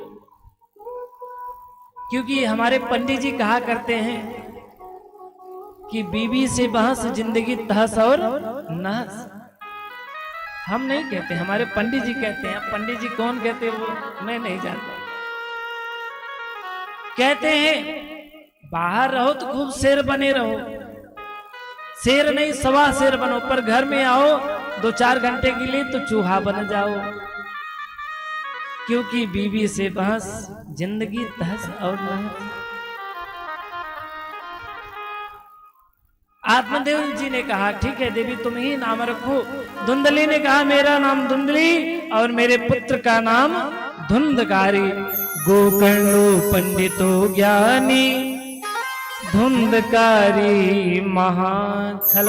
क्योंकि हमारे पंडित जी कहा करते हैं कि बीवी से बहस जिंदगी तहस और नहस। हम नहीं कहते, हमारे पंडित जी कहते हैं। पंडित जी कौन कहते हैं वो मैं नहीं जानता। कहते हैं बाहर रहो तो खूब शेर बने रहो, शेर नहीं 1.25 शेर बनो, पर घर में आओ 2-4 घंटे के लिए तो चूहा बन जाओ, क्योंकि बीवी से बहस जिंदगी तहस और नहस। आत्मदेव जी ने कहा ठीक है देवी तुम ही नाम रखो। धुंधली ने कहा मेरा नाम धुंधली और मेरे पुत्र का नाम धुंधकारी। गोकर्णो पंडितो ज्ञानी, धुंधकारी महाखल।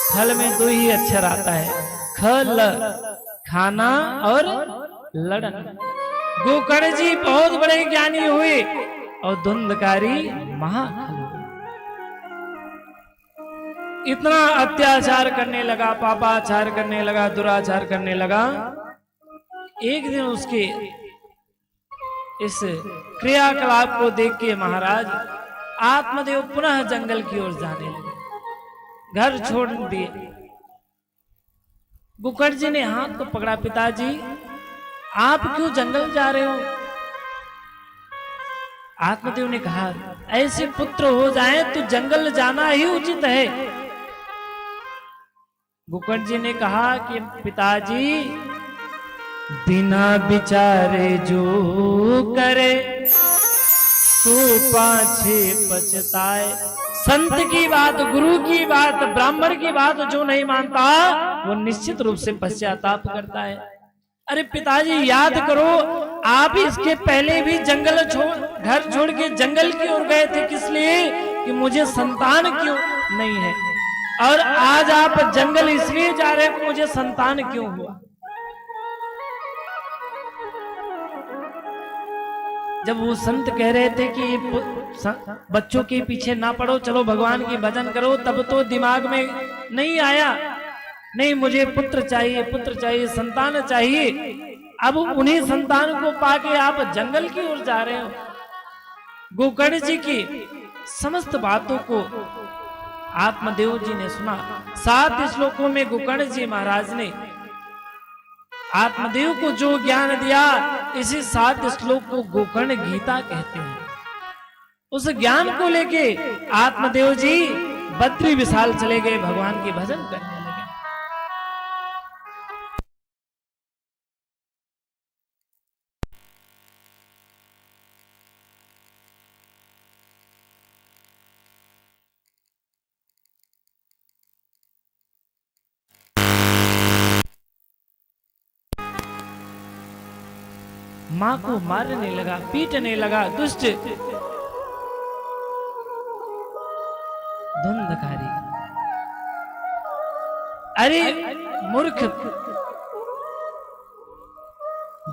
खल में दो ही अक्षर आता है, खल खाना और लड़न। गोकर्ण जी बहुत बड़े ज्ञानी हुए और धुंधकारी महाखल। इतना अत्याचार करने लगा, पापाचार करने लगा, दुराचार करने लगा। एक दिन उसके इस क्रियाकलाप को देख के महाराज आत्मदेव पुनः जंगल की ओर जाने लगे, घर छोड़ दिए। गोकर्ण जी ने हाथ को पकड़ा, पिताजी आप क्यों जंगल जा रहे हो? आत्मदेव ने कहा, ऐसे पुत्र हो जाए तो जंगल जाना ही उचित है। गोकर्ण जी ने कहा कि पिताजी बिना विचारे जो करे तो पाछे पछताए। संत की बात, गुरु की बात, ब्राह्मण की बात जो नहीं मानता वो निश्चित रूप से पश्चाताप करता है। अरे पिताजी याद करो, आप इसके पहले भी जंगल घर छोड़ के जंगल की ओर गए थे, किस लिए? कि मुझे संतान क्यों नहीं है। और आज आप जंगल इसलिए जा रहे हैं कि मुझे संतान क्यों हुआ। जब वो संत कह रहे थे कि बच्चों के पीछे ना पड़ो, चलो भगवान की भजन करो, तब तो दिमाग में नहीं आया, नहीं मुझे पुत्र चाहिए, पुत्र चाहिए, संतान चाहिए। अब उन्हीं संतान को पाके आप जंगल की ओर जा रहे हो। गोकर्ण जी की समस्त बातों को आत्मदेव जी ने सुना। 7 श्लोकों में गोकर्ण जी महाराज ने आत्मदेव को जो ज्ञान दिया, इसी 7 श्लोक को गोकर्ण गीता कहते हैं। उस ज्ञान को लेके आत्मदेव जी बद्री विशाल चले गए, भगवान की भजन करने लगे। मां को मारने लगा, पीटने लगा, दुष्ट धुंधकारी। अरे मूर्ख,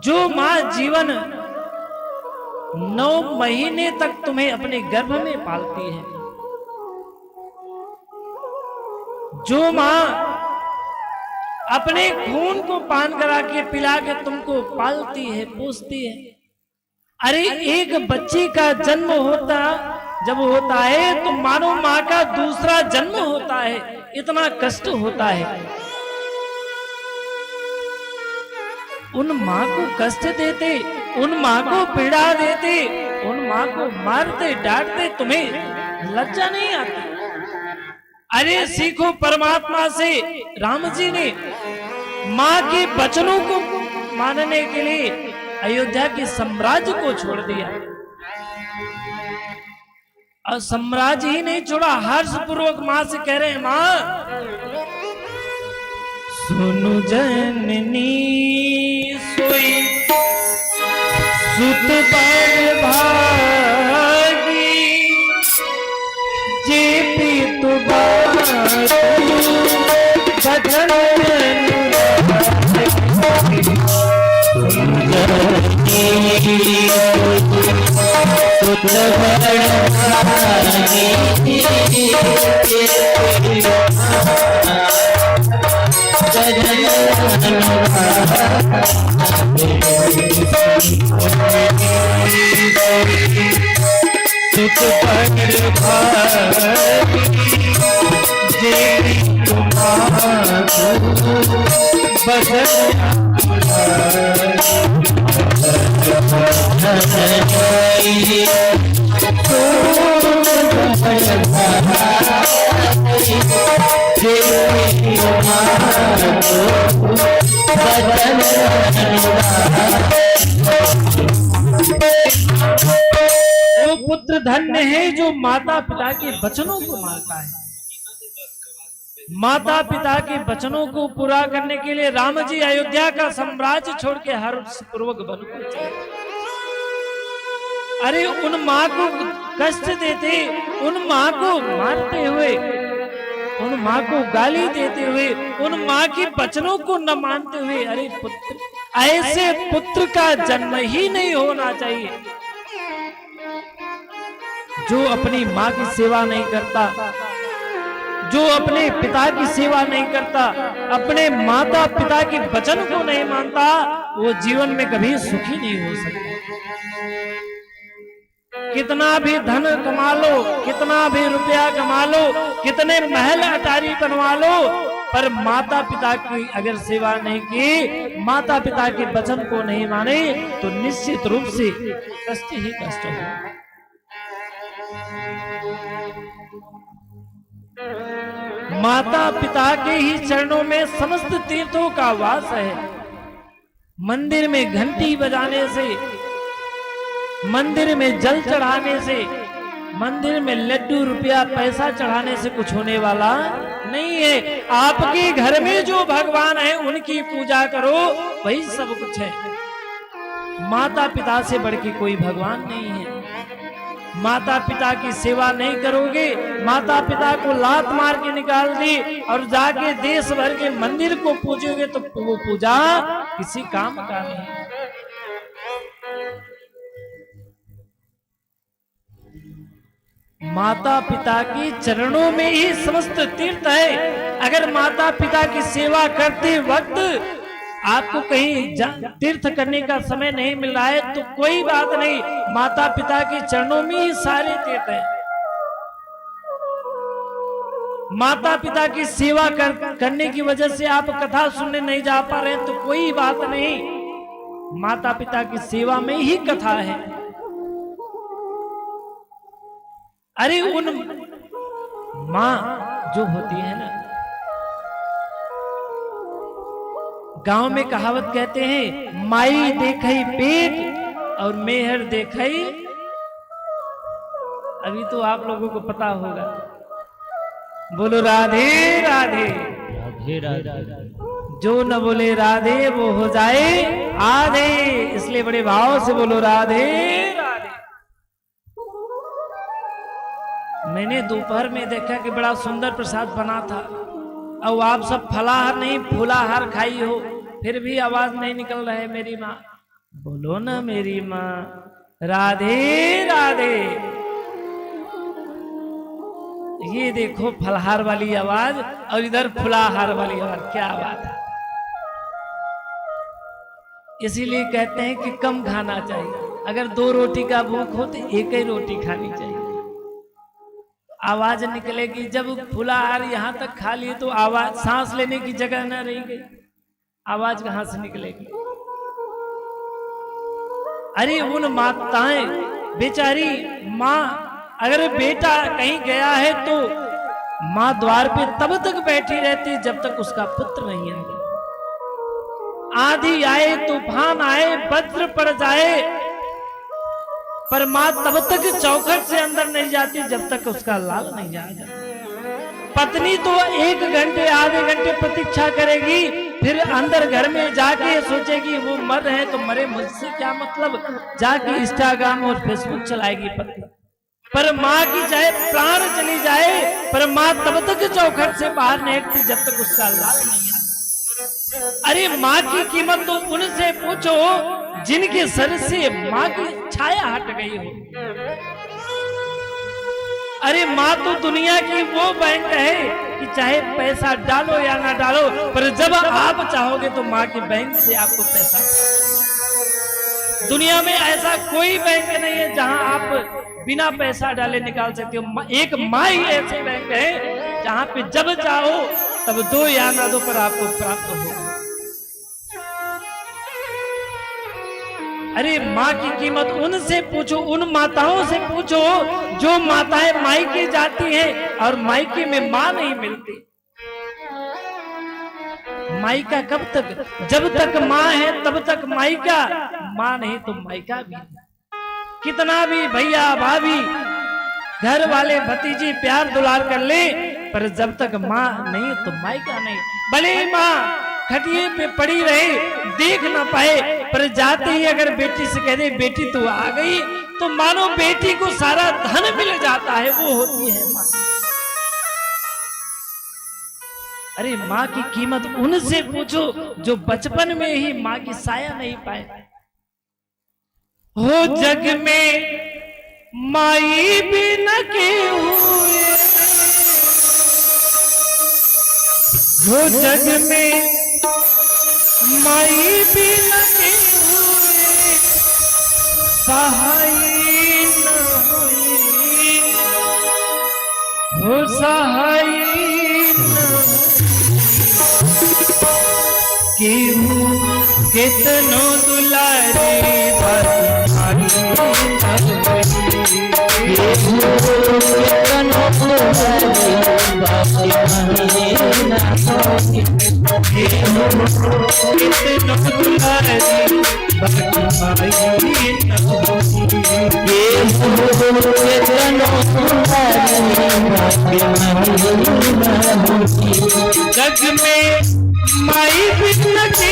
जो मां जीवन 9 महीने तक तुम्हें अपने गर्भ में पालती है, जो मां अपने खून को पान करा के पिला के तुमको पालती है, पोसती है। अरे एक बच्चे का जन्म जब होता है तो मानो मां का दूसरा जन्म होता है, इतना कष्ट होता है। उन मां को कष्ट देते, उन मां को पीड़ा देते, उन मां को मारते डांटते, तुम्हें लज्जा नहीं आती? अरे सीखो परमात्मा से। राम जी ने मां के वचनों को मानने के लिए अयोध्या के साम्राज्य को छोड़ दिया, और साम्राज्य ही नहीं छोड़ा, हर्ष पूर्वक मां से कह रहे हैं, मां सुनु जननी सोई सुत पर भागी, जे पीतु बदन वो पुत्र धन्य है जो माता पिता के वचनों को मानता है। माता पिता के वचनों को पूरा करने के लिए राम जी अयोध्या का साम्राज्य छोड़ के हर्षपूर्वक वन को चले। अरे उन माँ को कष्ट देते, उन माँ को मारते हुए, उन माँ को गाली देते हुए, उन माँ की वचनों को न मानते हुए, अरे पुत्र, ऐसे पुत्र का जन्म ही नहीं होना चाहिए जो अपनी माँ की सेवा नहीं करता, जो अपने पिता की सेवा नहीं करता, अपने माता पिता के वचन को नहीं मानता, वो जीवन में कभी सुखी नहीं हो सकता। कितना भी धन कमा लो, कितना भी रुपया कमा लो, कितने महल अटारी बनवा लो, पर माता पिता की अगर सेवा नहीं की, माता पिता के वचन को नहीं माने, तो निश्चित रूप से कष्ट ही कष्ट हो। माता पिता के ही चरणों में समस्त तीर्थों का वास है। मंदिर में घंटी बजाने से, मंदिर में जल चढ़ाने से, मंदिर में लड्डू रुपया पैसा चढ़ाने से कुछ होने वाला नहीं है। आपके घर में जो भगवान है उनकी पूजा करो, वही सब कुछ है। माता पिता से बढ़ के कोई भगवान नहीं है। माता पिता की सेवा नहीं करोगे, माता पिता को लात मार के निकाल दी और जाके देश भर के मंदिर को पूजोगे, तो वो पूजा किसी काम का नहीं। माता पिता के चरणों में ही समस्त तीर्थ है। अगर माता पिता की सेवा करते वक्त आपको कहीं तीर्थ करने का समय नहीं मिल रहा है तो कोई बात नहीं, माता पिता के चरणों में ही सारे तीर्थ हैं। माता पिता की सेवा करने की वजह से आप कथा सुनने नहीं जा पा रहे हैं तो कोई बात नहीं, माता पिता की सेवा में ही कथा है। अरे उन माँ जो होती है ना, गांव में कहावत कहते हैं, माई देखई पेट और मेहर देखई, अभी तो आप लोगों को पता होगा। बोलो राधे राधे राधे राधे। जो न बोले राधे वो हो जाए आधे, इसलिए बड़े भाव से बोलो राधे राधे। मैंने दोपहर में देखा कि बड़ा सुंदर प्रसाद बना था, और आप सब फलाहार नहीं फूलाहार खाई हो, फिर भी आवाज नहीं निकल रहा है। मेरी माँ बोलो ना, मेरी माँ राधे राधे। ये देखो फलाहार वाली आवाज और इधर फुलाहार वाली आवाज, क्या बात है। इसीलिए कहते हैं कि कम खाना चाहिए। अगर 2 रोटी का भूख हो तो एक ही रोटी खानी चाहिए, आवाज निकलेगी। जब फुलाहार यहाँ तक खा लिए तो आवाज, सांस लेने की जगह न रहेगी, आवाज कहां से निकलेगी। अरे उन माताएं बेचारी माँ, अगर बेटा कहीं गया है तो माँ द्वार पे तब तक बैठी रहती जब तक उसका पुत्र नहीं आ गया। आंधी आए, तूफान आए, वज्र पड़ जाए, पर माँ तब तक चौखट से अंदर नहीं जाती जब तक उसका लाल नहीं आ जाता। पत्नी तो 1 घंटे आधे घंटे प्रतीक्षा करेगी, फिर अंदर घर में जाके सोचेगी वो मर रहे तो मरे, मुझसे क्या मतलब, जाके इंस्टाग्राम और फेसबुक चलाएगी पत्नी। पर माँ की चाहे प्राण चली जाए, पर माँ तब तक चौखट से बाहर नहीं हटती जब तक उसका लाल नहीं आता। अरे माँ की कीमत तो उनसे पूछो जिनके सर से माँ की छाया हट गई हो। अरे माँ तो दुनिया की वो बैंक है कि चाहे पैसा डालो या ना डालो, पर जब आप चाहोगे तो माँ के बैंक से आपको पैसा। दुनिया में ऐसा कोई बैंक नहीं है जहां आप बिना पैसा डाले निकाल सकते हो। एक माँ ही ऐसे बैंक है जहां पे जब चाहो तब दो या ना दो पर आपको प्राप्त होगा। अरे माँ की कीमत उनसे पूछो, उन माताओं से पूछो जो माताएं मायके जाती हैं और मायके में माँ नहीं मिलती। मायका कब तक? जब तक माँ है तब तक मायका, माँ नहीं तो मायका भी। कितना भी भैया भाभी घर वाले भतीजी प्यार दुलार कर ले, पर जब तक माँ नहीं तो मायका नहीं। भले ही माँ खटिए पे पड़ी रहे, देख ना पाए, पर जाते ही अगर बेटी से कह दे बेटी तू आ गई, तो मानो बेटी को सारा धन मिल जाता है। वो होती है माँ। अरे माँ की कीमत उनसे पूछो जो बचपन में ही माँ की साया नहीं पाए। हो जग में माई भी न के हुए, हो जग में माई भी न के हुए, सहाय न हुई, हो सहाय केहू कितनो दुलारे बाती जग में माई बिन के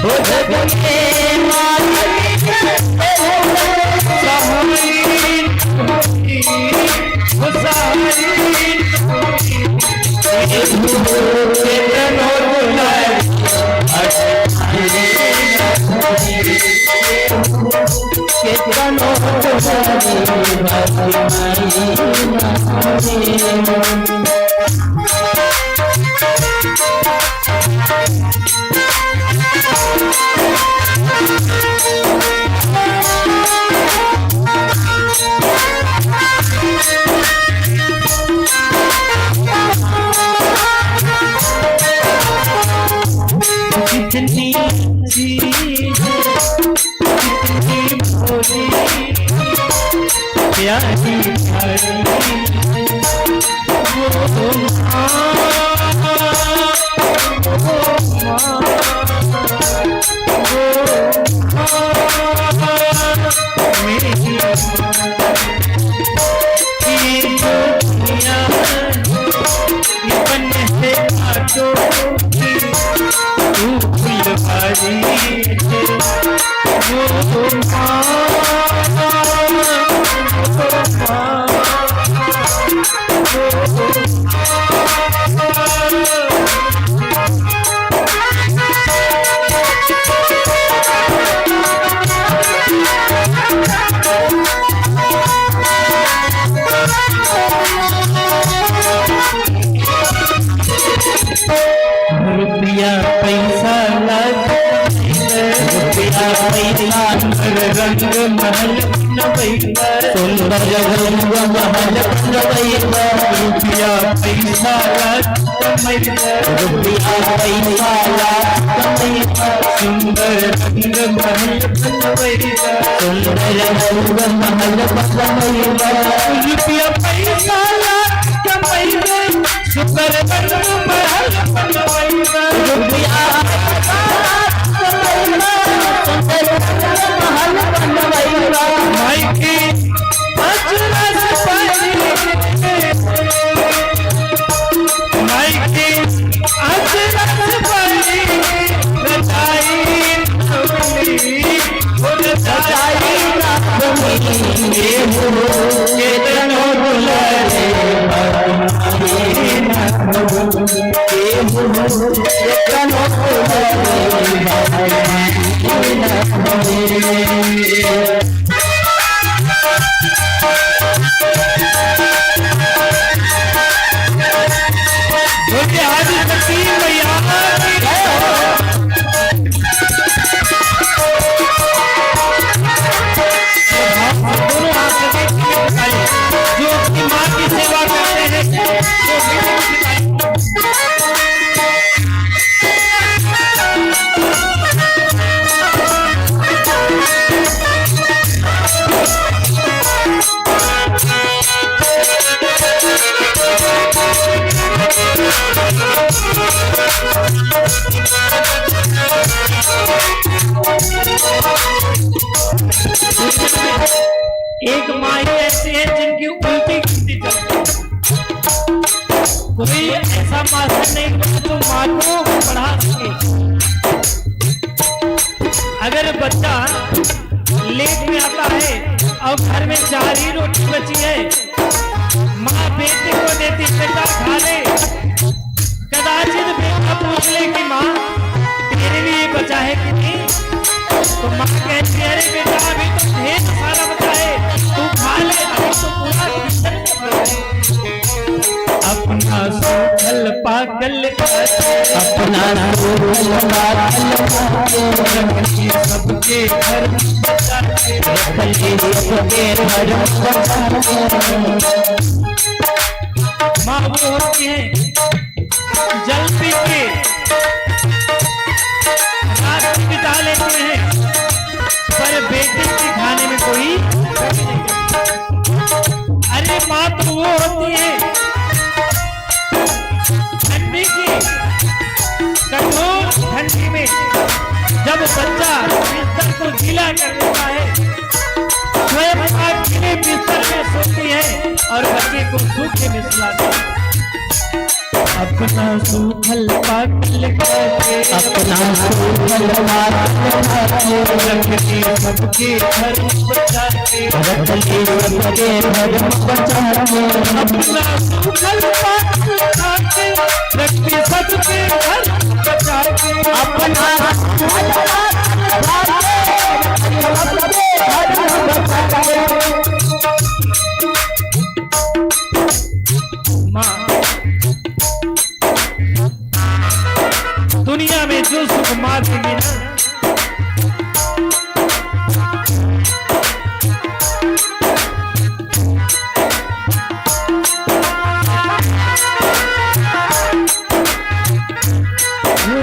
हो जग में माई कितनी प्यारी रुपया पैसा रुपया पैसा रंग महल सुंदर रंग महल रुपया पैसा रुपया पैसा सुंदर रंग महल सुंदर रंग महल रुपया पैसा सुंदर रंग महल मायके में 4 ही रोटी बची है। माँ बेटे को देती, बेटा खा ले। कदाचित बेटा पूछ ले कि माँ तेरे लिए बचा है कि नहीं, तो माँ कहती है अरे बेटा अभी तो ढेर सारा बचा है, तू खा ले, अभी तो पूरा किचन में भरा है। अपना सूखल पाकल अपना सूखल पाकल रखती सबके घर बचाते, रखती सबके घर बचाते। माँ वो होती है जल पी के रात बिता लेते हैं, पर बेटे के खाने में कोई कमी नहीं करती। अरे माँ तो वो होती है ठंडी की, कठोर ठंडी में जब बच्चा बिस्तर को गीला कर देता है, स्वयं गीले बिस्तर में सोती है और बच्चे को सूखे में सुलाती है। अपना सूखल पाकल करके, अपना सूखल पाकल रखती सबके घर बचाते, रखती सबके घर बचाते। अपना सूखल पाकल करके, रखती सबके घर बचाते। अपना सूखल माँ दुनिया में जो सुख माँ देगी ना, वो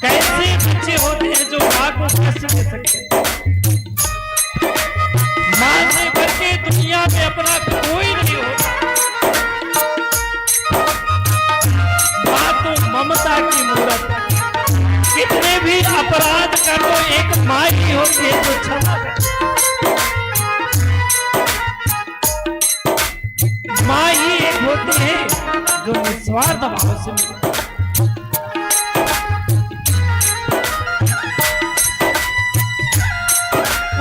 कैसे बच्चे होते हैं जो माँ को कष्ट दे सकते हैं। माँ से बढ़ के दुनिया में अपना कोई नहीं होता। माँ तो ममता की मूरत है। कितने भी अपराध कर लो, एक माँ ही होती है जो क्षमा करे। माँ ही एक होती है जो निस्वार्थ भाव से मिलती है।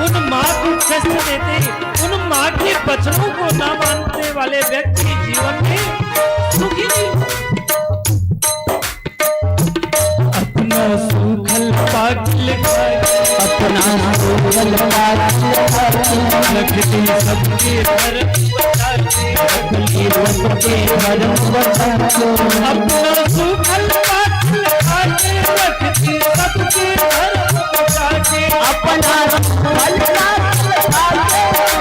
उन माँ को कष्ट देते, उन माँ के वचनों को न मानने वाले व्यक्ति जीवन में सुखी नहीं होते। अपना सूखल पाकल अपना सूखल पाकल रखती सबके घर बचाते, रखती सबके घर बचाते। अपना सूखल पाकल रखती सबके घर बचाते। अपना सूखल पाकल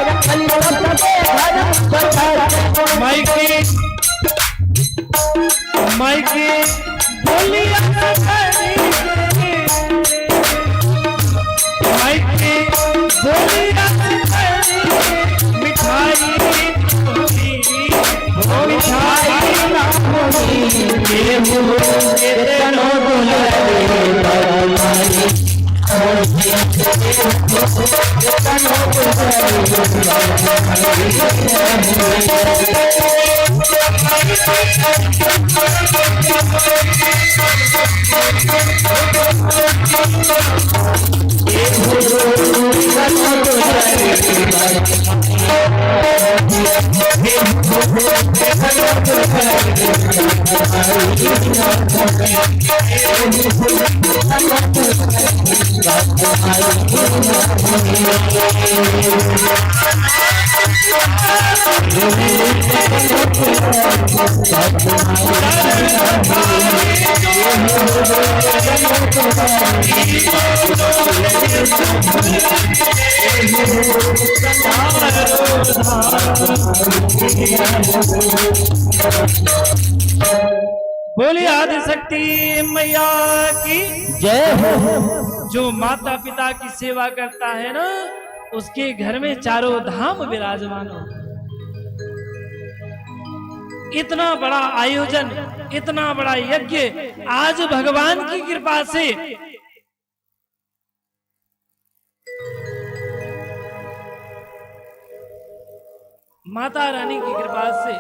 रखती सबके घर बचाते। मायके बोलिया मायके बोलिया मिठाई बोली आदि शक्ति मैया की जय हो। जो माता पिता की सेवा करता है ना, उसके घर में चारों धाम विराजमान हो। इतना बड़ा आयोजन, इतना बड़ा यज्ञ आज भगवान की कृपा से माता रानी की कृपा से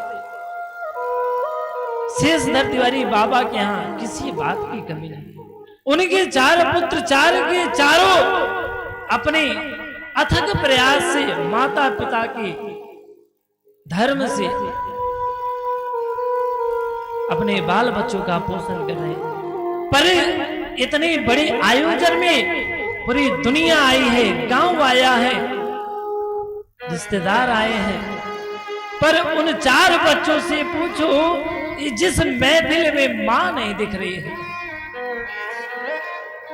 शेषधर तिवारी बाबा के यहाँ किसी बात की कमी नहीं। उनके 4 पुत्र, 4 के चारों अपने अथक प्रयास से माता पिता के धर्म से अपने बाल बच्चों का पोषण कर रहे हैं। पर इतने बड़े आयोजन में पूरी दुनिया आई है, गांव आया है, रिश्तेदार आए हैं, पर उन 4 बच्चों से पूछो, जिस महफिल में मां नहीं दिख रही है,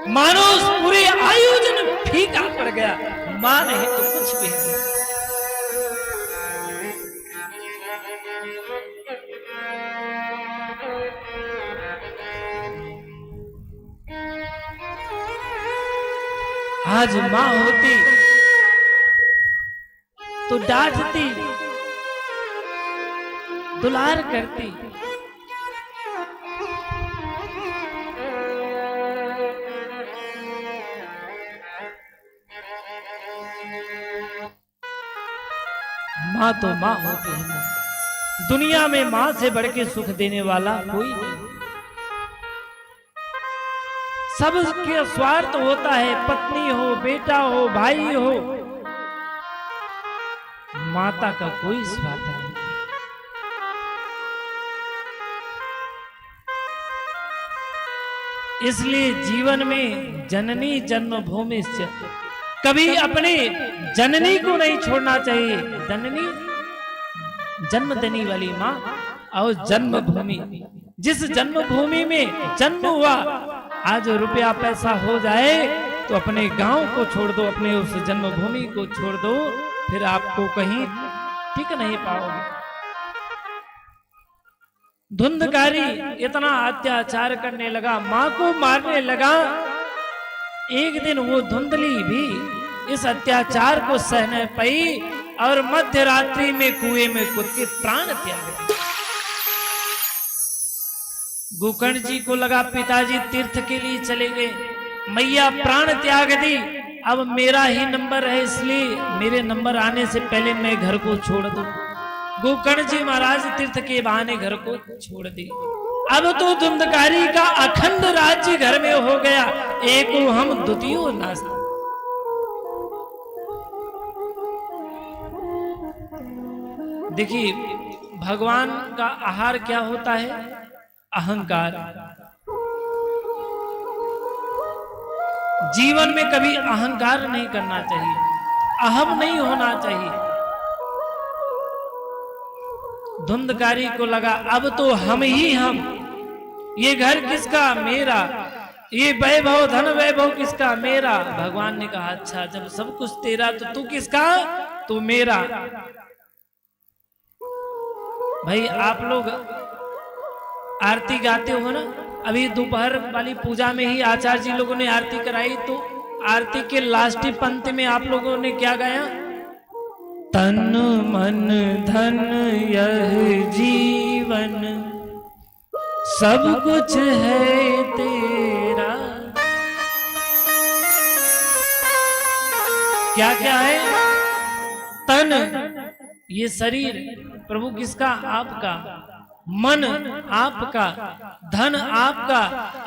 मानो उस पूरे आयोजन फीका पड़ गया, मां नहीं तो कुछ भी नहीं। आज मां होती तो डांटती, दुलार करती, मां तो मां होती है ना। दुनिया में मां से बढ़ के सुख देने वाला कोई नहीं। सबके स्वार्थ होता है, पत्नी हो, बेटा हो, भाई हो, माता का कोई स्वार्थ नहीं। इसलिए जीवन में जननी जन्मभूमि से कभी अपने जननी को नहीं छोड़ना चाहिए। जननी जन्म देने वाली मां और जन्मभूमि, जिस जन्मभूमि में जन्म हुआ, आज रुपया पैसा हो जाए तो अपने गांव को छोड़ दो, अपने उस जन्मभूमि को छोड़ दो, फिर आपको कहीं टिक नहीं पाओगे। धुंधकारी इतना अत्याचार करने लगा, मां को मारने लगा। एक दिन वो धुंधली भी इस अत्याचार को सह नहीं पाई और मध्य रात्रि में कुएं में कूद के प्राण त्याग दिए। गोकर्ण जी को लगा पिताजी तीर्थ के लिए चले गए, मैया प्राण त्याग दी, अब मेरा ही नंबर है, इसलिए मेरे नंबर आने से पहले मैं घर को छोड़ दूं। गोकर्ण जी महाराज तीर्थ के बहाने घर को छोड़ दी। अब तो धुंधकारी का अखंड राज्य घर में हो गया, एको हम द्वितीयो नास्ति। देखिए भगवान का आहार क्या होता है? अहंकार। जीवन में कभी अहंकार नहीं करना चाहिए, अहम नहीं होना चाहिए। धुंधकारी को लगा अब तो हम ही हम, ये घर किसका? मेरा। ये वैभव धन वैभव किसका? मेरा। भगवान ने कहा अच्छा जब सब कुछ तेरा तो तू किसका? तू मेरा। भाई आप लोग आरती गाते हो ना, अभी दोपहर वाली पूजा में ही आचार्य जी लोगों ने आरती कराई, तो आरती के लास्ट पंक्ति में आप लोगों ने क्या गाया? तन मन धन यह जीवन सब कुछ है तेरा। क्या क्या है? तन ये शरीर प्रभु किसका? आपका। मन आपका, धन आपका।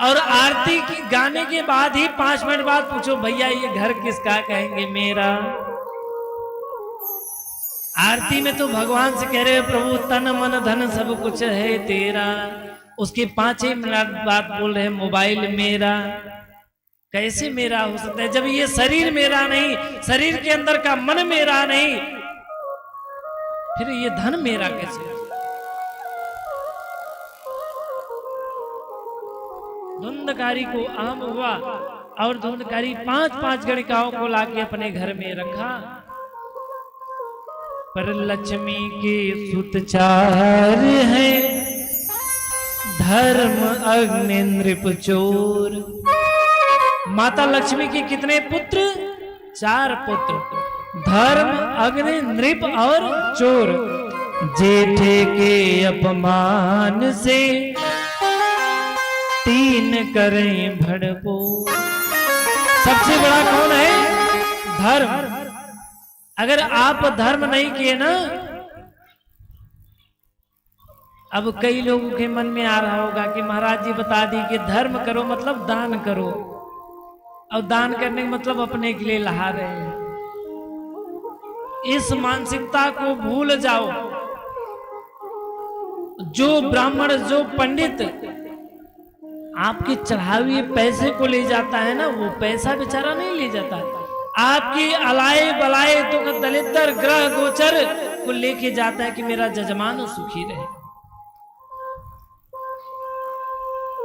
और आरती की गाने के बाद ही 5 मिनट बाद पूछो भैया ये घर किसका? कहेंगे मेरा। आरती में तो भगवान से कह रहे हैं प्रभु तन मन धन सब कुछ है तेरा, उसके 5 मिनट बाद बोल रहे हैं मोबाइल मेरा। कैसे मेरा हो सकता है जब ये शरीर मेरा नहीं, शरीर के अंदर का मन मेरा नहीं, फिर ये धन मेरा कैसे? धुंधकारी को अहम हुआ और धुंधकारी 5-5 गणिकाओं को लाके अपने घर में रखा। पर लक्ष्मी के सुत 4 हैं, धर्म अग्नि नृप चोर। माता लक्ष्मी के कितने पुत्र? 4 पुत्र, धर्म अग्नि नृप और चोर। जेठे के अपमान से 3 करें भड़पो। सबसे बड़ा कौन है? धर्म। अगर आप धर्म नहीं किए ना, अब कई लोगों के मन में आ रहा होगा कि महाराज जी बता दी कि धर्म करो मतलब दान करो, और दान करने का मतलब अपने के लिए लहा रहे हैं। इस मानसिकता को भूल जाओ। जो ब्राह्मण, जो पंडित आपके चढ़ाए हुए पैसे को ले जाता है ना, वो पैसा बेचारा नहीं ले जाता, आपकी अलाए बलाए दुख दलिद्र ग्रह गोचर को लेके जाता है कि मेरा जजमान सुखी रहे।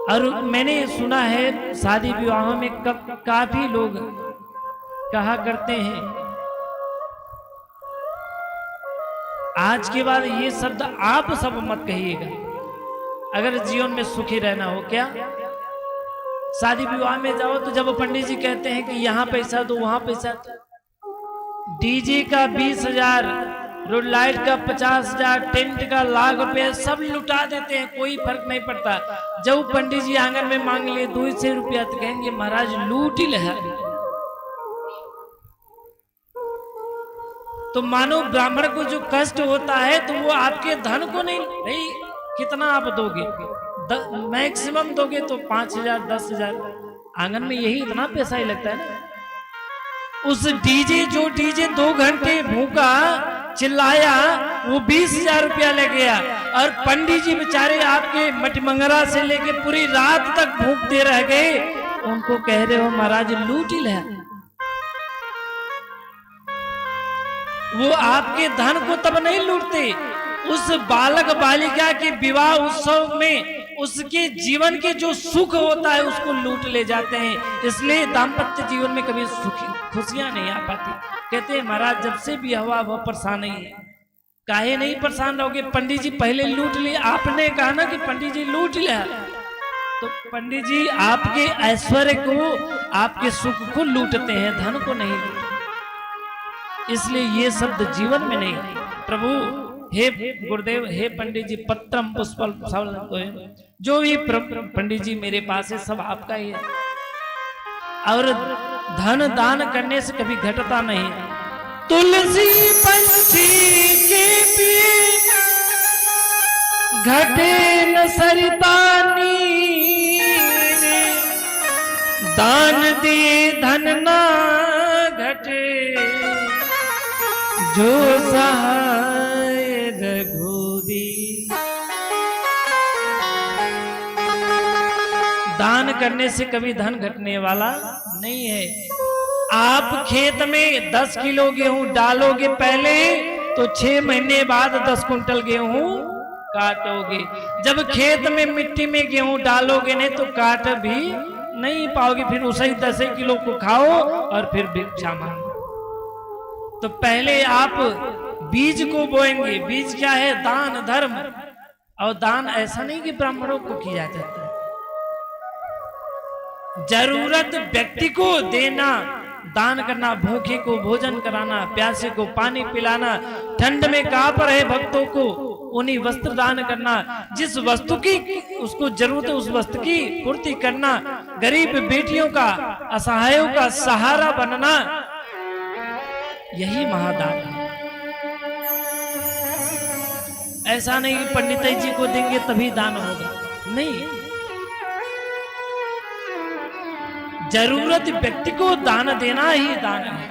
और मैंने सुना है शादी विवाह में काफी लोग कहा करते हैं, आज के बाद ये शब्द आप सब मत कहिएगा अगर जीवन में सुखी रहना हो। क्या शादी विवाह में जाओ तो जब पंडित जी कहते हैं कि यहाँ पैसा दो वहां पैसा दो, डीजे का 20,000, रोड लाइट का 50,000, टेंट का लाख रुपए सब लुटा देते हैं, कोई फर्क नहीं पड़ता। जब पंडित जी आंगन में मांग लिए 200 रुपया तो कहेंगे महाराज लूट ही लहा। तो मानो ब्राह्मण को जो कष्ट होता है तो वो आपके धन को नहीं, भाई कितना आप दोगे, मैक्सिमम दोगे तो 5,000 10,000, आंगन में यही इतना पैसा ही लगता है ना। उस डीजे, जो डीजे 2 घंटे भूखा चिल्लाया, वो 20,000 रुपया ले गया, और पंडित जी बेचारे आपके मटमंगरा से लेके पूरी रात तक भूखते रह गए, उनको कह रहे हो महाराज लूट ही ले। वो आपके धन को तब नहीं लूटते, उस बालक बालिका के विवाह उत्सव में उसके जीवन के जो सुख होता है उसको लूट ले जाते हैं। इसलिए दाम्पत्य जीवन में कभी खुशियां नहीं आ पाती। कहते हैं महाराज जब से भी हुआ वह परेशान नहीं है। काहे नहीं परेशान रहोगे, पंडित जी पहले लूट लिए, आपने कहा ना कि पंडित जी लूट लिया, तो पंडित जी आपके ऐश्वर्य को, आपके सुख को लूटते हैं, धन को नहीं लूटते। इसलिए ये शब्द जीवन में नहीं। प्रभु हे गुरुदेव, हे पंडित जी, पत्रम पुष्पल जो भी पंडित जी मेरे पास है सब आपका ही है, और धन दान करने से कभी घटता नहीं। तुलसी पंछी के पिए घटे न सरिता नीर, दान दिए धन ना घटे, जो सहाय रघुबीर। दान करने से कभी धन घटने वाला नहीं है। आप खेत में 10 किलो गेहूं डालोगे पहले, तो 6 महीने बाद 10 कुंटल गेहूं काटोगे। जब खेत में मिट्टी में गेहूं डालोगे नहीं तो काट भी नहीं पाओगे, फिर उसी 10 किलो को खाओ और फिर भिक्षा मांगो। तो पहले आप बीज को बोएंगे। बीज क्या है? दान धर्म। और दान ऐसा नहीं कि ब्राह्मणों को किया जाता है, जरूरत व्यक्ति को देना, दान करना, भूखे को भोजन कराना, प्यासे को पानी पिलाना, ठंड में कांप रहे भक्तों को उन्हीं वस्त्र दान करना, जिस वस्तु की उसको जरूरत है उस वस्तु की पूर्ति करना, गरीब बेटियों का, असहायों का सहारा बनना, यही महादान है। ऐसा नहीं कि पंडित जी को देंगे तभी दान होगा, नहीं। जरूरत व्यक्ति को दान देना ही दान है।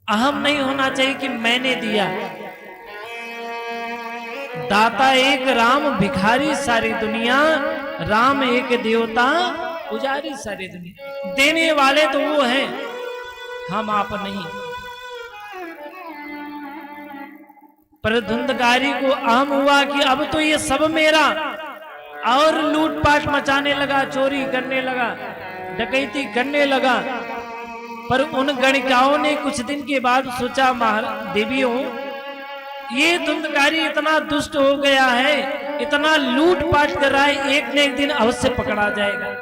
अहम नहीं होना चाहिए कि मैंने दिया। दाता एक राम, भिखारी सारी दुनिया, राम एक देवता, पुजारी सारी दुनिया। देने वाले तो वो हैं, हम आप नहीं। पर धुंधकारी को अहम हुआ कि अब तो ये सब मेरा, और लूटपाट मचाने लगा, चोरी करने लगा, डकैती करने लगा। पर उन गणिकाओं ने कुछ दिन के बाद सोचा, देवियों ये धुंधकारी इतना दुष्ट हो गया है, इतना लूटपाट कर रहा है, एक न एक दिन अवश्य पकड़ा जाएगा।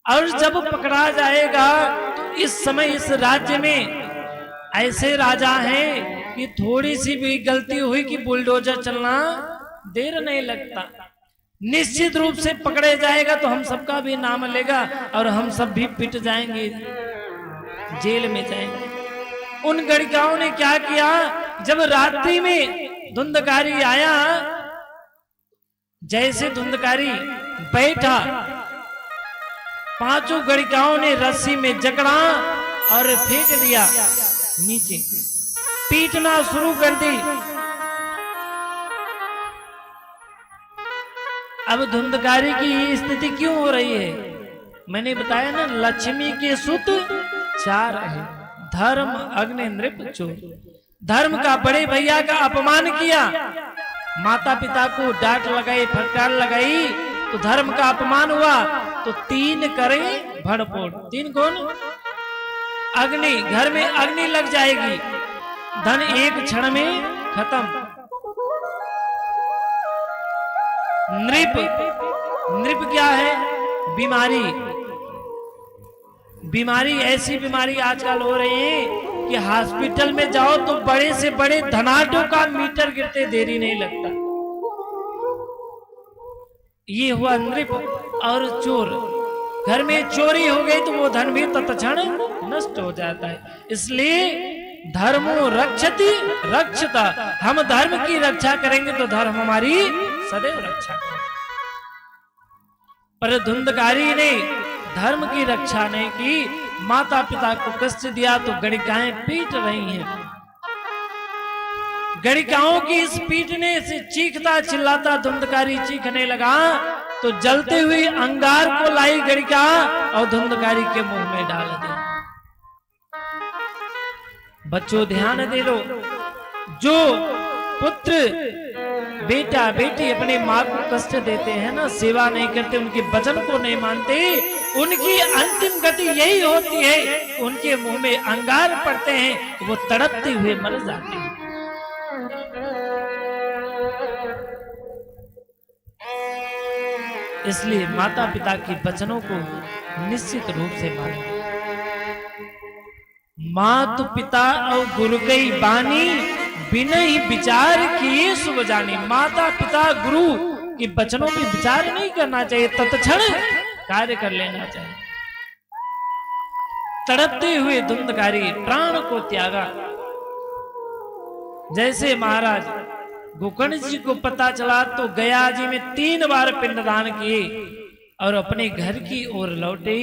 और जब पकड़ा जाएगा तो इस समय इस राज्य में ऐसे राजा हैं कि थोड़ी सी भी गलती हुई कि बुलडोजर चलना देर नहीं लगता। निश्चित रूप से पकड़े जाएगा तो हम सबका भी नाम लेगा और हम सब भी पिट जाएंगे, जेल में जाएंगे। उन गणिकाओं ने क्या किया, जब रात्रि में धुंधकारी आया, जैसे धुंधकारी बैठा, 5 गणिकाओं ने रस्सी में जकड़ा और फेंक दिया नीचे, पीटना शुरू कर दी। अब धुंधकारी की ये स्थिति क्यों हो रही है? मैंने बताया ना, लक्ष्मी के सूत 4 है, धर्म, अग्नि, नृप, चोर। धर्म का बड़े भैया का अपमान किया, माता पिता को डांट लगाई, फटकार लगाई, तो धर्म का अपमान हुआ। तो 3 करें भड़पोड़। 3 कौन? अग्नि, घर में अग्नि लग जाएगी, धन एक क्षण में खत्म। नृप, नृप क्या है? बीमारी। बीमारी, ऐसी बीमारी आजकल हो रही है कि हॉस्पिटल में जाओ तो बड़े से बड़े धनाढ्यों का मीटर गिरते देरी नहीं लगता। ये हुआ नृप। और चोर, घर में चोरी हो गई तो वो धन भी तत्क्षण नष्ट हो जाता है। इसलिए धर्मो रक्षति रक्षता, हम धर्म की रक्षा करेंगे तो धर्म हमारी सदैव रक्षा करेगा। पर धुंधकारी ने धर्म की रक्षा नहीं की, माता पिता को कष्ट दिया, तो गणिकाएं पीट रही हैं। गणिकाओं की इस पीटने से चीखता चिल्लाता धुंधकारी चीखने लगा, तो जलते हुए अंगार को लाई गणिका और धुंधकारी के मुंह में डाल दी। बच्चों ध्यान दे लो, जो पुत्र, बेटा बेटी अपने माँ को कष्ट देते हैं ना, सेवा नहीं करते, उनके वचन को नहीं मानते, उनकी अंतिम गति यही होती है, उनके मुंह में अंगार पड़ते हैं, वो तड़पते हुए मर जाते हैं। इसलिए माता पिता के वचनों को निश्चित रूप से मानो। मातु पिता और गुरु कई बानी, बिना ही विचार किए शुभ जानी। माता पिता गुरु के वचनों में विचार नहीं करना चाहिए, तत्क्षण कार्य कर लेना चाहिए। तड़पते हुए धुंधकारी प्राण को त्यागा। जैसे महाराज गोकर्ण जी को पता चला तो गया जी में 3 बार पिंडदान किए और अपने घर की ओर लौटे।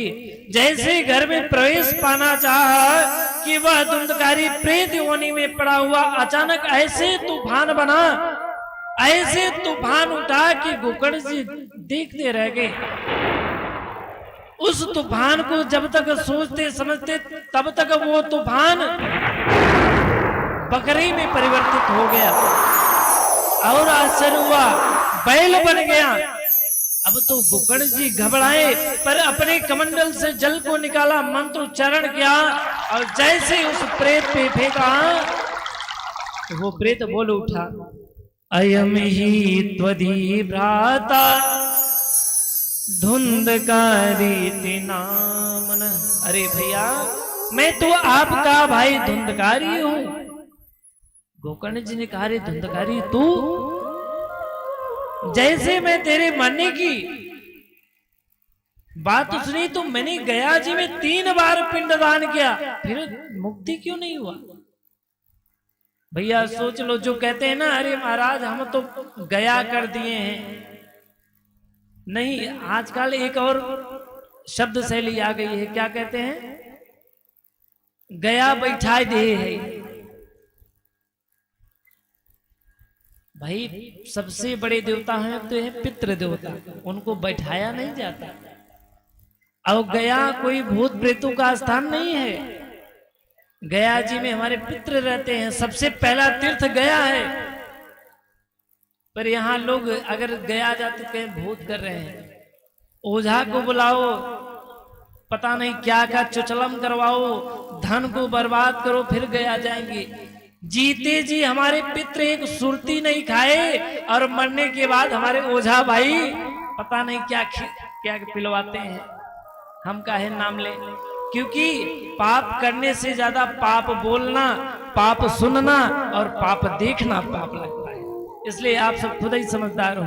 जैसे घर में प्रवेश पाना चाहा कि वह धुंधकारी प्रेत योनि में पड़ा हुआ, अचानक ऐसे तूफान बना, ऐसे तूफान उठा कि गोकर्ण जी देखते रह गए। उस तूफान को जब तक सोचते समझते, तब तक वो तूफान बकरी में परिवर्तित हो गया और आश्चर्य हुआ, बैल बन गया। अब तो गोकर्ण जी घबराए, पर अपने कमंडल से जल को निकाला, मंत्र उच्चारण किया और जैसे उस प्रेत पे फेंका, वो प्रेत बोल उठा, अयम ही त्वदि भ्राता धुंधकारी नामन। अरे भैया, मैं तो आपका भाई धुंधकारी हूं। गोकर्ण जी ने कहा, रे धुंधकारी तू? जैसे मैं तेरे मरने की बात सुनी तो मैंने गया जी में 3 बार पिंडदान किया, फिर मुक्ति क्यों नहीं हुआ? भैया सोच लो, जो कहते हैं ना, अरे महाराज हम तो गया कर दिए हैं। नहीं, आजकल एक और शब्द शैली आ गई है, क्या कहते हैं? गया बैठा दे है। भाई सबसे बड़े देवता हैं तो है पितृ देवता, उनको बैठाया नहीं जाता। और गया कोई भूत प्रेतों का स्थान नहीं है। गया जी में हमारे पितृ रहते हैं, सबसे पहला तीर्थ गया है। पर यहाँ लोग अगर गया जाते तो कहीं भूत कर रहे हैं, ओझा को बुलाओ, पता नहीं क्या क्या चुचलम करवाओ, धन को बर्बाद करो, फिर गया जाएंगे। जीते जी हमारे पितृ एक सुरती नहीं खाए और मरने के बाद हमारे ओझा भाई पता नहीं क्या क्या पिलवाते हैं। हम काहे नाम ले? क्योंकि पाप करने से ज्यादा पाप बोलना, पाप सुनना और पाप देखना पाप लगता है। इसलिए आप सब खुद ही समझदार हो।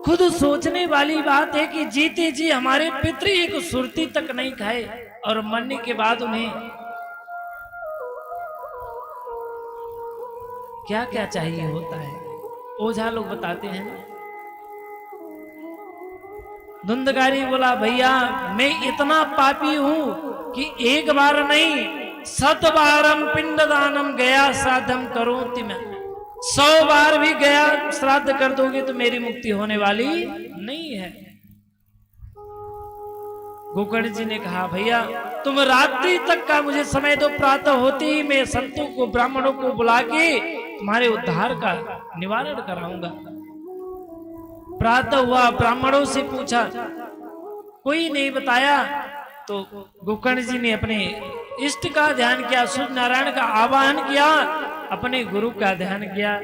खुद सोचने वाली बात है कि जीते जी हमारे पितृ एक सुरती तक नहीं खाए और मरने के बाद उन्हें क्या क्या चाहिए होता है। ओझा लोग बताते हैं धुंधकारी बोला भैया मैं इतना पापी हूं कि एक बार नहीं 100 बारम पिंड दानम गया श्राद्धम करो मैं 100 बार भी गया श्राद्ध कर दोगे तो मेरी मुक्ति होने वाली नहीं है। गोकर्ण जी ने कहा भैया तुम रात्रि तक का मुझे समय दो, प्रातः होते ही मैं संतों को ब्राह्मणों को बुला के तुम्हारे उद्धार का निवारण कराऊंगा। प्रातः हुआ, ब्राह्मणों से पूछा, कोई नहीं बताया, तो गोकर्ण जी ने अपने इष्ट का ध्यान किया, सूर्य नारायण का आवाहन किया, अपने गुरु का ध्यान किया।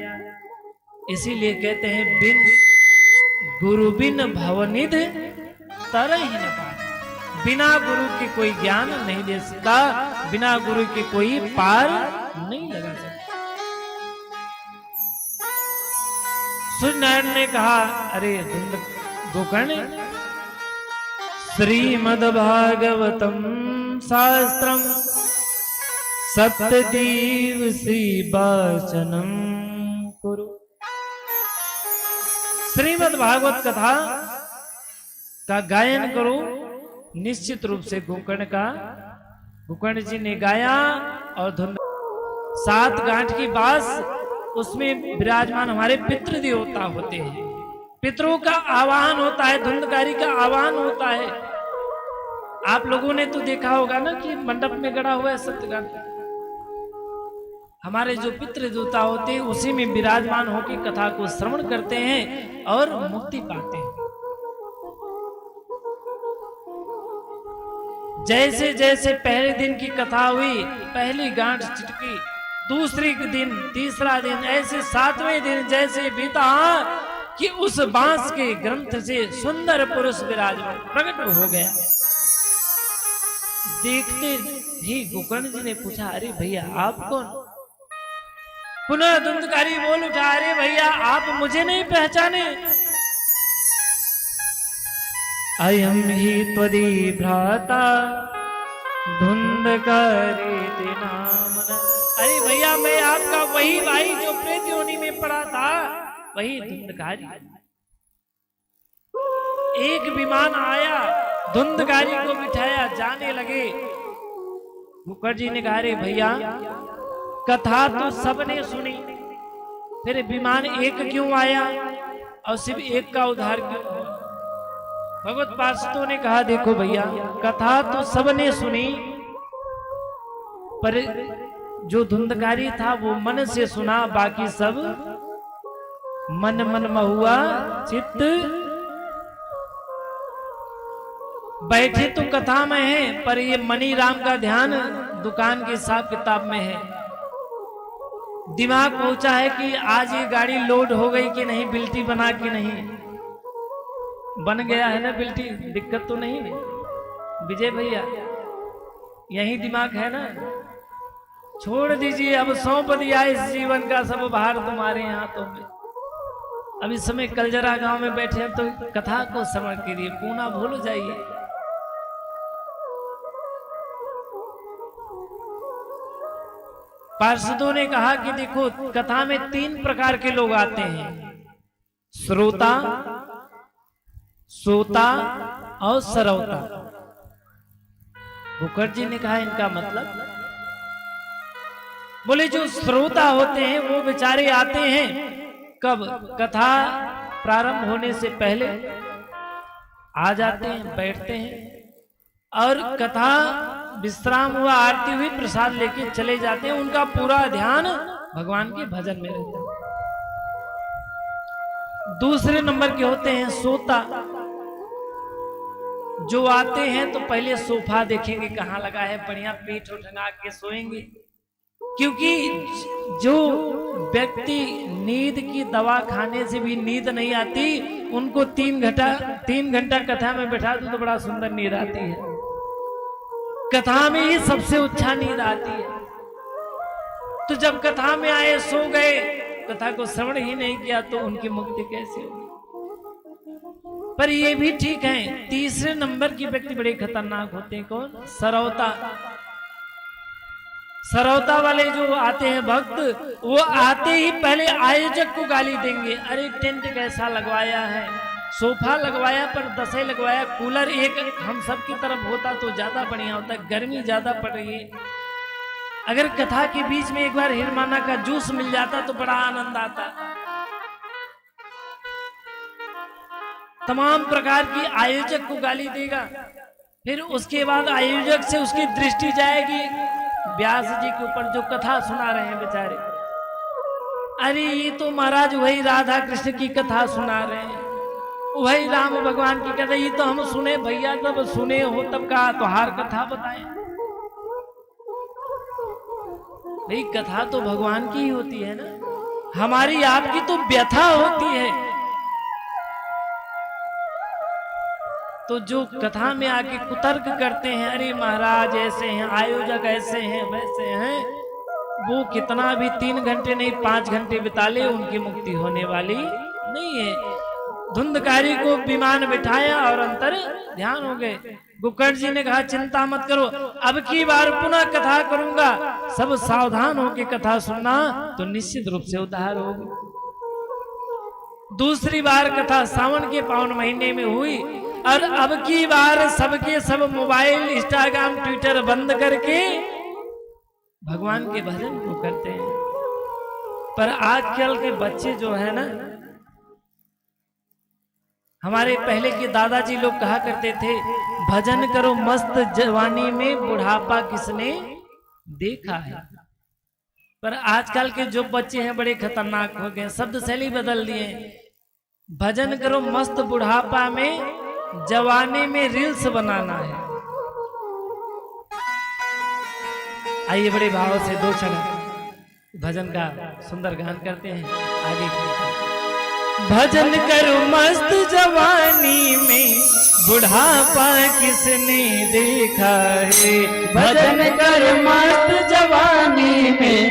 इसीलिए कहते हैं बिन गुरु बिन भवनिध तरहि न पार। बिना गुरु के कोई ज्ञान नहीं दे सकता, बिना गुरु के कोई पार नहीं लगा सकता। सूर्य नारायण ने कहा अरे गोकर्ण, श्रीमद्भागवतम शास्त्रम सप्तदिवसी वाचनम कुरु। श्रीमद्भागवत कथा का गायन करो। निश्चित रूप से गोकर्ण जी ने गाया और धुन 7 गांठ की बास, उसमें विराजमान हमारे पितृ देवता होते हैं, पितरों का आवाहन होता है, धुंधकारी का आवाहन होता है। आप लोगों ने तो देखा होगा ना कि मंडप में गड़ा हुआ है सत्यगान, हमारे जो पितृ देवता होते हैं उसी में विराजमान होकर कथा को श्रवण करते हैं और मुक्ति पाते हैं। जैसे जैसे पहले दिन की कथा हुई, पहली गांठ छिटकी, दूसरी दिन, तीसरा दिन, ऐसे 7वें दिन जैसे बीता कि उस बांस के ग्रंथ से सुंदर पुरुष विराजमान प्रकट हो गया। देखते ही गोकर्ण जी ने पूछा अरे भैया आप कौन? पुनः धुंधकारी बोल उठा अरे भैया आप मुझे नहीं पहचाने? अयम ही त्वदी भ्राता धुंधकारी नाम। अरे भैया मैं आपका वही भाई जो प्रेत योनि में पड़ा था, वही धुंधकारी। एक विमान आया, धुंधकारी को बिठाया, जाने लगे। गोकर्ण जी ने कहा अरे भैया कथा तो सबने सुनी, फिर विमान एक क्यों आया और सिर्फ एक का उद्धार क्यों हुआ? भगवत पार्षदों ने कहा देखो भैया कथा तो सबने सुनी, पर जो धुंधकारी था वो मन से सुना, बाकी सब मन मन महुआ चित्त। बैठे तो कथा में है, पर ये मनी राम का ध्यान दुकान के हिसाब किताब में है। दिमाग पहुंचा है कि आज ये गाड़ी लोड हो गई कि नहीं, बिल्टी बना कि नहीं। बन गया है ना बिल्टी, दिक्कत तो नहीं है विजय भैया, यही दिमाग है ना। छोड़ दीजिए, अब सौंप दिया इस जीवन का सब भार तुम्हारे हाथों में। अब इस समय कलजरा गांव में बैठे हैं तो कथा को श्रवण कीजिए, पूना भूल जाइए। पार्षदों ने कहा कि देखो कथा में 3 प्रकार के लोग आते हैं, श्रोता, सोता और सरवता। गोकर्ण जी ने कहा इनका मतलब, बोले जो श्रोता होते हैं वो बेचारे आते हैं कब, कथा प्रारंभ होने से पहले आ जाते हैं, बैठते हैं और कथा विश्राम हुआ, आरती हुई, प्रसाद लेके चले जाते हैं। उनका पूरा ध्यान भगवान के भजन में रहता है। दूसरे नंबर के होते हैं सोता, जो आते हैं तो पहले सोफा देखेंगे कहाँ लगा है, बढ़िया पीठ उठा के सोएंगे। क्योंकि जो व्यक्ति नींद की दवा खाने से भी नींद नहीं आती, उनको 3 घंटा कथा में बैठा दो तो बड़ा सुंदर नींद आती है। कथा में ही सबसे अच्छा नींद आती है। तो जब कथा में आए सो गए, कथा को श्रवण ही नहीं किया, तो उनकी मुक्ति कैसे होगी? पर ये भी ठीक है। तीसरे नंबर के व्यक्ति बड़े खतरनाक होते हैं। कौन? सरवता। सरवता वाले जो आते हैं भक्त, वो आते ही पहले आयोजक को गाली देंगे, अरे टेंट कैसा लगवाया है, सोफा लगवाया पर 10 लगवाया, कूलर एक हम सब की तरफ होता तो ज्यादा बढ़िया होता, गर्मी ज्यादा पड़ रही है। अगर कथा के बीच में एक बार हिरमाना का जूस मिल जाता तो बड़ा आनंद आता। तमाम प्रकार की आयोजक को गाली देगा, फिर उसके बाद आयोजक से उसकी दृष्टि जाएगी व्यास जी के ऊपर जो कथा सुना रहे हैं बेचारे। अरे ये तो महाराज वही राधा कृष्ण की कथा सुना रहे हैं, वही राम भगवान की कथा, ये तो हम सुने भैया, तब सुने हो तब कहा तो हार कथा बताएं। भाई कथा तो भगवान की ही होती है ना, हमारी आपकी तो व्यथा होती है। तो जो कथा में आके कुतर्क करते हैं, अरे महाराज ऐसे हैं, आयोजक ऐसे हैं वैसे हैं, वो कितना भी 3 घंटे नहीं 5 घंटे बिता ले उनकी मुक्ति होने वाली नहीं है। धुंधकारी को विमान बिठाया और अंतर ध्यान हो गए। गुक्कड़ जी ने कहा चिंता मत करो, अब की बार पुनः कथा करूंगा, सब सावधान होकर कथा सुनना तो निश्चित रूप से उद्धार होगी। दूसरी बार कथा सावन के पावन महीने में हुई और अब की बार सबके सब मोबाइल इंस्टाग्राम ट्विटर बंद करके भगवान के भजन को करते हैं। पर आजकल के बच्चे जो है ना, हमारे पहले के दादाजी लोग कहा करते थे भजन करो मस्त जवानी में बुढ़ापा किसने देखा है। पर आजकल के जो बच्चे हैं बड़े खतरनाक हो गए, शब्द शैली बदल दिए। भजन करो मस्त बुढ़ापा में, जवानी में रील्स बनाना है। आइए बड़े भाव से 2 क्षण भजन का सुंदर गान करते हैं। आगे भजन करो मस्त जवानी में बुढ़ापा किसने देखा है। भजन कर मस्त जवानी में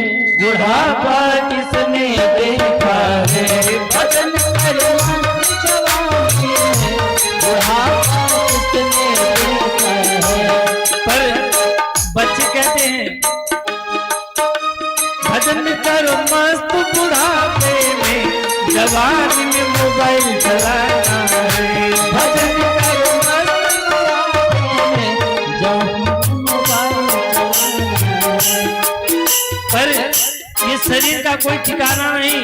बुढ़ापा किसने देखा है। भजन कर मस्त जवानी में बुढ़ापा किसने देखा है। पर बच्चे कहते हैं भजन करो मस्त बुढ़ापे में, जवानी में मोबाइल चलाना है। भजन कर मस्त बुढ़ापे में, जवानी में मोबाइल चलाना है। पर ये शरीर का कोई ठिकाना नहीं,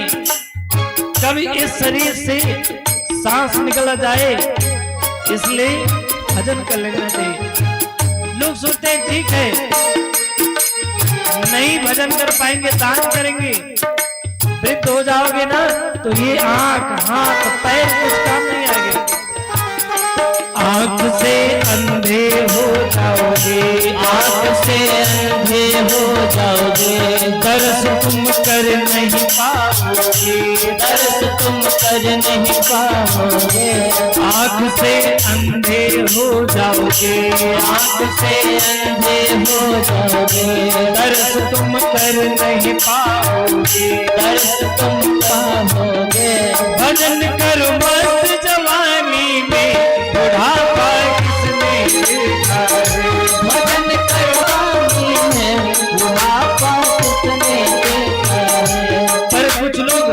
कभी इस शरीर से सांस निकल जाए, इसलिए भजन कर लेना चाहिए। लोग सोचते हैं ठीक है नहीं भजन कर पाएंगे दान करेंगे, वृद्ध हो जाओगे ना तो ये आंख हाथ पैर कुछ काम नहीं आएगा। आंख से अंधे हो जाओगे, आंख से अंधे हो जाओगे, दर्श तुम कर नहीं पाओगे, दर्श तुम कर नहीं पाओगे। आंख से अंधे हो जाओगे, आंख से अंधे हो जाओगे, दर्श तुम कर नहीं पाओगे, दर्श तुम पाओगे। भजन करो मस्त जवानी में बुढ़ापा किसने देखा है। भजन करवानी है बुढ़ापा किसने देखा है। पर कुछ लोग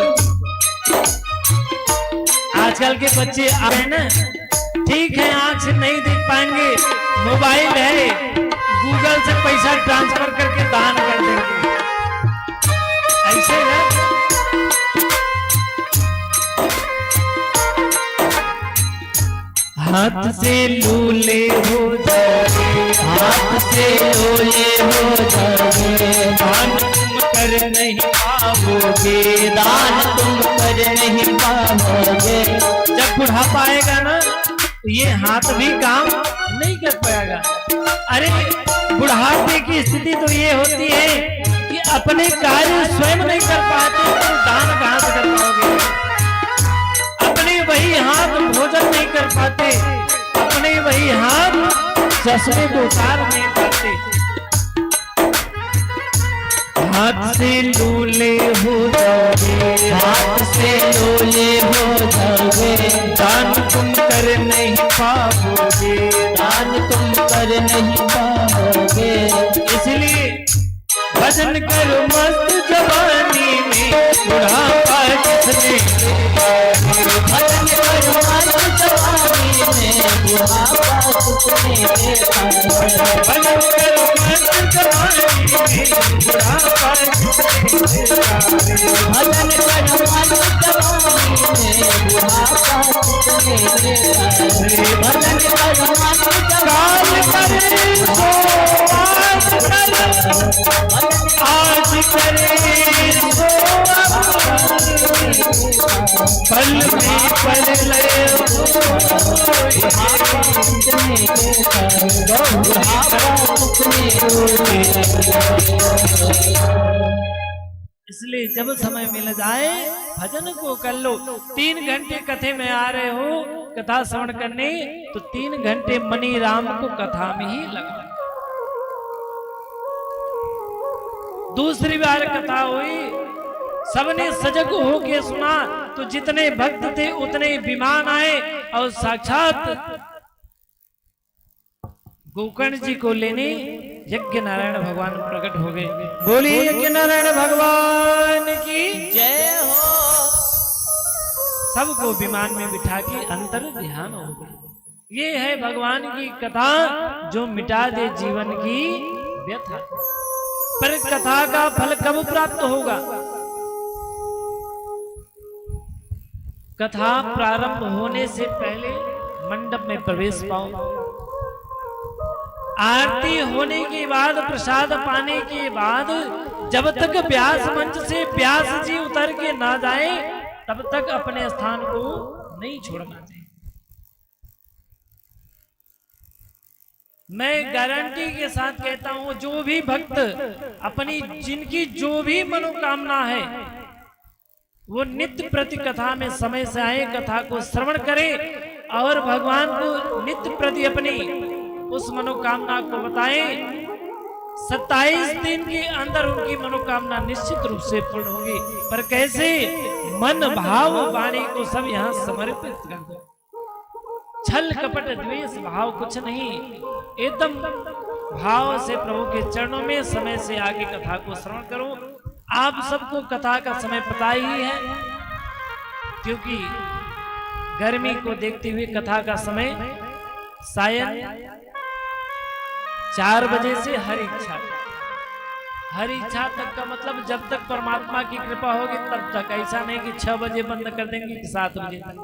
आजकल के बच्चे आ रहे हैं ना, ठीक है आंख से नहीं देख पाएंगे, मोबाइल है गूगल से पैसा ट्रांसफर करके दान कर देंगे, ऐसे ना। हाथ से लूले हो जाओगे, हाथ से ओले हो जाओगे, दान तुम कर नहीं पाओगे, दान तुम कर नहीं पाओगे। जब बुढ़ापा आएगा ना तो ये हाथ भी काम नहीं कर पाएगा। अरे बुढ़ापे की स्थिति तो ये होती है कि अपने कार्य स्वयं नहीं कर पाते तो दान कहां से कर पाओगे। अपने वही हाथ भोजन नहीं कर पाते, अपने वही हाथ चश्मे को उतार नहीं पाते। हाथ से लूले हो जाओगे, हाथ से ओले हो जाओगे, दान तुम कर नहीं पाओगे, दान तुम कर नहीं पाओगे। इसलिए भजन करो मस्त जवानी में बुढ़ापा किसने देखा है। भजन करो मस्त बुढ़ापा किसने देखा है। भजन करो मस्त जवानी में बुढ़ापा किसने देखा है। भजन कर मस्त जवानी में बुढ़ापा किसने देखा है। भजन कर मस्त जवानी करे तो आज करे तो पल में पल ले इसलिए जब समय मिल जाए भजन को कर लो। 3 घंटे कथे में आ रहे हो कथा श्रवण करने, तो 3 घंटे मनी राम को कथा में ही लगा। दूसरी बार कथा हुई, सबने सजग होके सुना, तो जितने भक्त थे उतने विमान आए और साक्षात गोकर्ण जी को लेने यज्ञ नारायण भगवान प्रकट हो गए। बोलिए यज्ञ नारायण भगवान की जय हो। सबको विमान में बिठा के अंतर ध्यान हो गए। ये है भगवान की कथा जो मिटा दे जीवन की व्यथा। पर कथा का फल कब प्राप्त होगा? कथा प्रारंभ होने से पहले मंडप में प्रवेश पाओ। आरती होने के बाद, प्रसाद पाने के बाद, जब तक व्यास मंच से व्यास जी उतर के ना जाए तब तक अपने स्थान को नहीं छोड़ना चाहिए। मैं गारंटी के साथ कहता हूं, जो भी भक्त अपनी जिनकी जो भी मनोकामना है वो नित्य प्रति कथा में समय से आए, कथा को श्रवण करे और भगवान को नित्य प्रति अपनी उस मनोकामना को बताएं। 27 दिन के अंदर उनकी मनोकामना निश्चित रूप से पूर्ण होगी। पर कैसे? मन भाव वाणी को सब यहाँ समर्पित कर दो। छल कपट द्वेष भाव कुछ नहीं, एकदम भाव से प्रभु के चरणों में समय से आगे कथा को श्रवण करो। आप सबको कथा का समय पता ही है, क्योंकि गर्मी को देखते हुए कथा का समय शायद 4 बजे से हर इच्छा तक का मतलब जब तक परमात्मा की कृपा होगी तब तक। ऐसा नहीं कि 6 बजे बंद कर देंगे कि 7 बजे तक।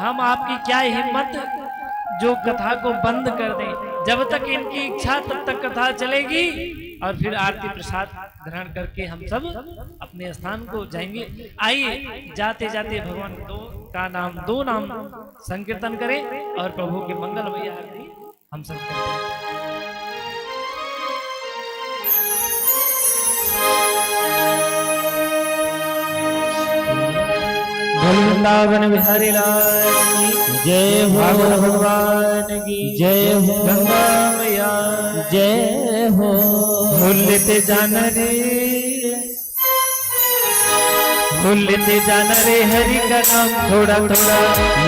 हम आपकी क्या हिम्मत जो कथा को बंद कर दें। जब तक इनकी इच्छा तब तक कथा चलेगी और फिर आरती प्रसाद ग्रहण करके हम सब अपने स्थान को जाएंगे। आइए जाते जाते भगवान दो नाम संकीर्तन करें और प्रभु के मंगलमय आरती हम सब करते हैं। वृंदावन बिहारी लाल की जय हो। भागवत भगवान की जय हो। गंगा मैया जय हो। भूलते जाना रे, भूलते जाना रे हरि का नाम थोड़ा थोड़ा,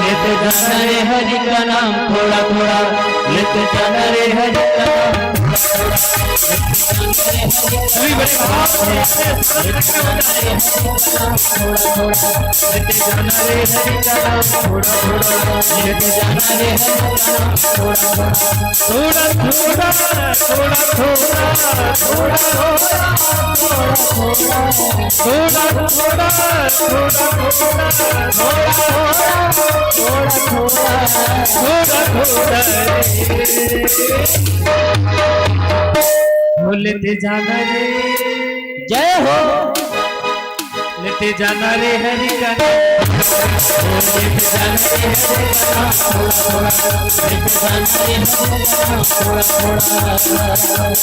लेते जाना रे हरि का नाम थोड़ा थोड़ा, लेते जाना रे हरि का नाम सभी बड़े भाव से लेते जाना रे हरि का नाम थोड़ा थोड़ा, लेते जाना रे हरि का नाम थोड़ा थोड़ा, थोड़ा थोड़ा थोड़ा थोड़ा थोड़ा थोड़ा लेते जाना रे। जय हो। लेते जाना रे हरि का नाम, लेते जाना रे हरि का नाम थोड़ा थोड़ा, लेते जाना रे हरि का नाम थोड़ा थोड़ा,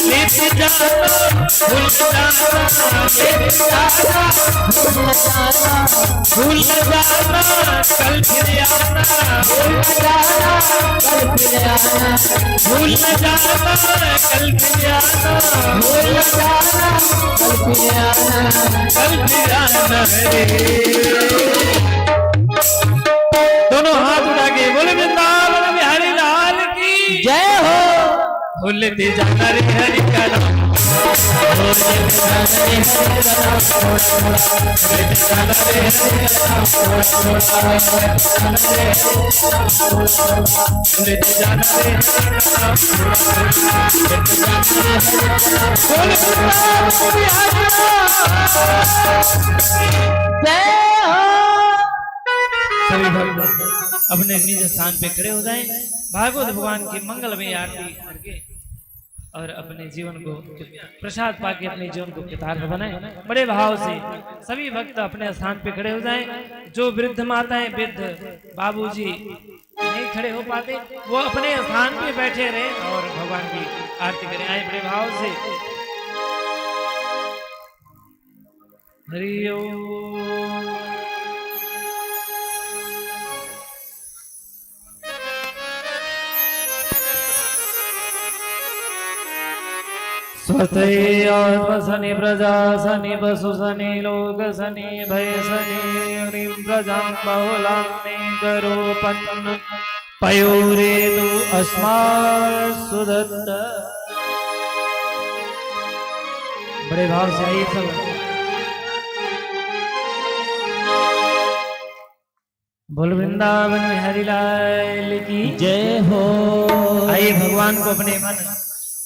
लेते जाना भूल जाना, लेते जाना भूल जाना कल फिर आना, भूल जाना कल फिर आना, भूल जाना कल फिर आना, भूल जाना कल फिर आना, कल फिर आना रे। दोनों हाथ उठा के बोले वृंदावन बिहारी लाल की जय हो। भूलते जाना रे हरि का नाम, सभी भक्त अपने निज स्थान पे खड़े हो जाएं, भागवत भगवान की मंगल में आरती करके और अपने जीवन को प्रसाद पाके अपने जीवन को कृतार्थ बनाएं। बड़े भाव से सभी भक्त अपने स्थान पे खड़े हो जाएं। जो वृद्ध माताएं, वृद्ध बाबूजी नहीं खड़े हो पाते, वो अपने स्थान पे बैठे रहे और भगवान की आरती करें। आए बड़े भाव से। हरि ओम। स्वस्ति आत्मसनि प्रजा सनि वसु सनि लोक सनि भय सनि ह्रीं प्रजां बहुलां मे करोपन् पयोरेतु अस्मात् सुदत्त। बड़े भाव से आइए सब। बोल वृंदावन में हरिलाल की जय हो। आइए भगवान को अपने मन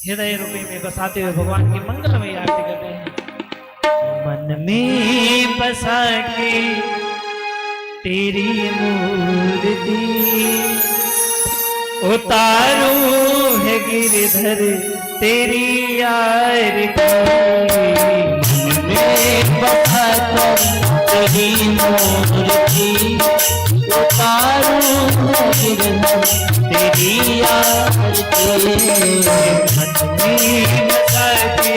हृदय रूपी में बसाते हुए भगवान की मंगलमय आरती करते हैं। मन में बसा के तेरी मूर्ति उतारू है गिरधर तेरी आरती। मन में बसा कर तेरी मूर्ति उतारू है गिरधर तेरी आरती। मन में बसा के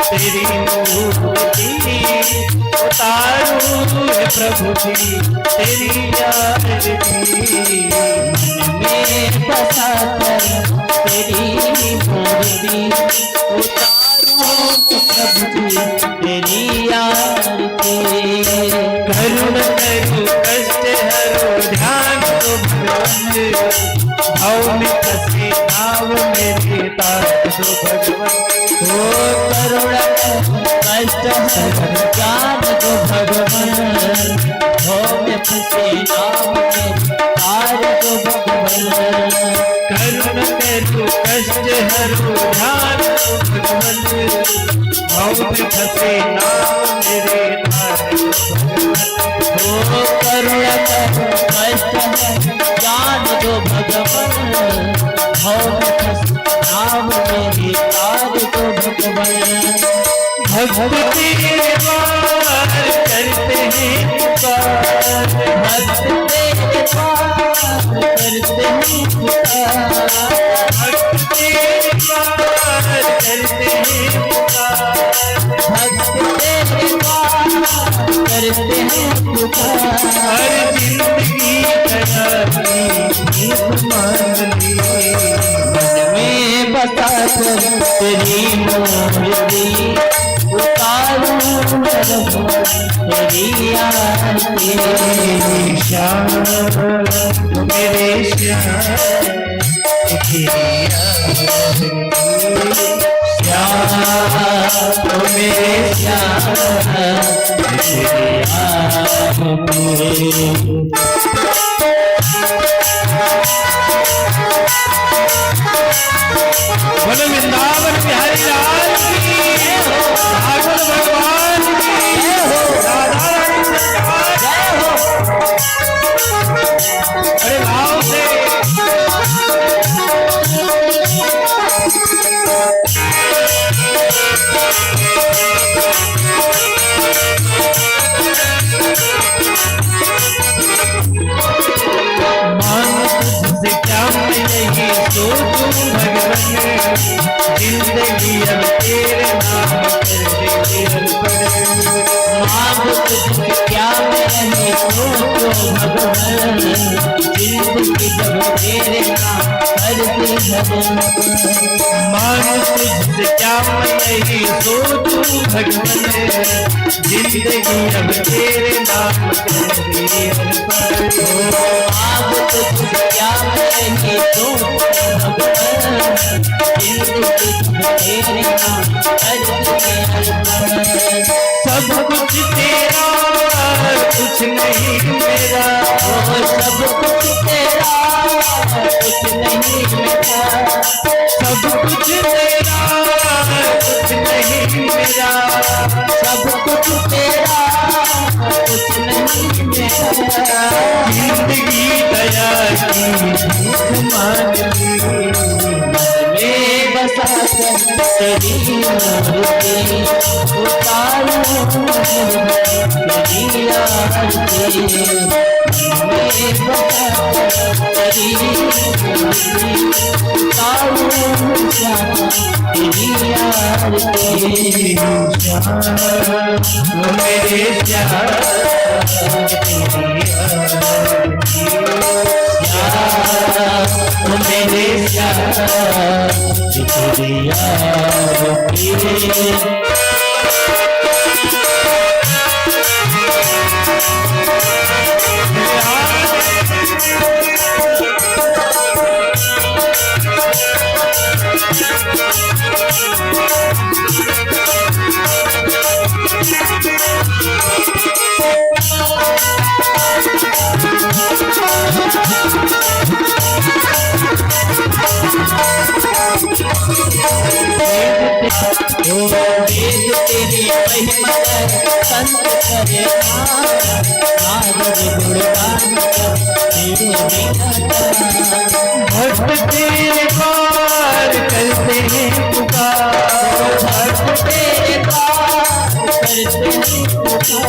तेरी मूर्ति उतारू है प्रभु जी तेरी आरती। मन में बसा कर तेरी मूर्ति उतारू प्रभु जी तेरी आरती। करुण करो कष्ट हरो ध्यान दो भगवान। भाव में फंसे नाव मेरे तार दो भगवान। ओ करुणा कष्ट हर ज्ञान दो भगवान। हो में फंसे नाव में तार दो भगवान। करुण करो कष्ट हरो ध्यान दो भगवान। भाव में फंसे नाव मेरे तार दो भगवान। ओ करुणा कष्ट हर ज्ञान दो भगवान। हो में फंसे नाव मेरी तार दो भगवान। भक्त तेरे पार करते हैं पुकार। भक्त तेरे पार करते हैं पुकार। भक्त तेरे पार करते हैं पुकार। भक्त तेरे पार करते हैं पुकार। हर जिंदगी भीख मांग ली। मन में बसा कर तेरी मूर्ति उतारू तेरी आरती। श्याम मेरे श्याम तेरी आरती। श्याम मेरे श्याम तेरी आरती। बोलो वृंदावन बिहारी लाल की। भागवत भगवान की। राधा रानी सरकार। बड़े भाव से। से क्या मिलेगी सोचूं भगवान। जिंदगी अब तेरे नाम कर देंगे अर्पण। मांग तुझसे क्या मैंने सोचो भगवान। जिंदगी जब तेरे नाम कर दे भगवान। मांग तुझसे क्या मिलेगी सोचूं भगवान। जिंदगी अब तेरे नाम कर देंगे अर्पण। मांग तुझसे क्या मैंने सोचो भगवान। जिंदगी जब तेरे नाम कर दे सब कुछ तेरा कुछ नहीं मेरा, सब कुछ तेरा कुछ नहीं मेरा, सब कुछ तेरा कुछ नहीं मेरा। जिंदगी दया की भूख मान ली, में बसा कर तेरी मूर्ति उतारूं तेरी आरती, में बसा कर तेरी मूर्ति उतारूं तेरी आरती। मेरे प्यार मेरे प्यार तेरी आरती। तेरी महिमा संत करे नारद गुणगान तेरे भक्त तेरे पार करते हैं पुकार, भक्त तेरे पार करते हैं पुकार,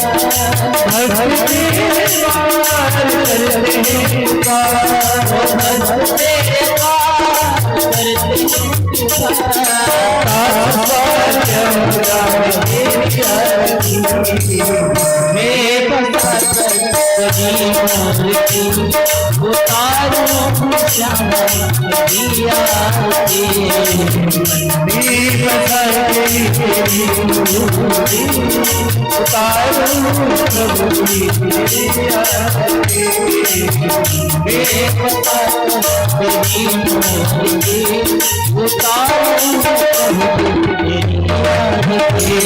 भक्त तेरे पार करते हैं पुकार, भक्त तेरे पार करते हैं मैं बसा कर तेरी मूर्ति उतारूं श्यामा तेरी आरती, मैं बसा तेरी मूर्ति उतारूं प्रभु की तेरी आरती, मैं बसा कर तेरी मूर्ति उतारूं प्रभु तेरी आरती।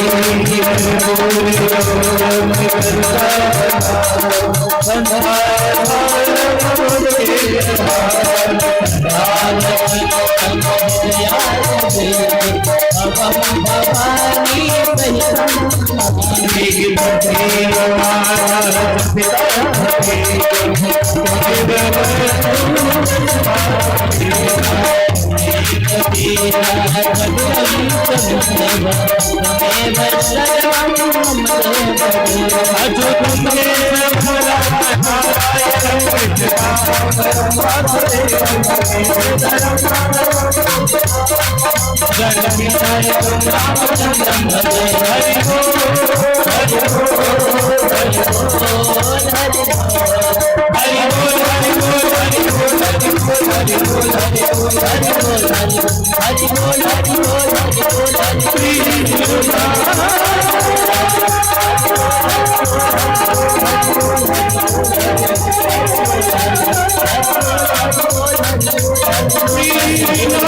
हरि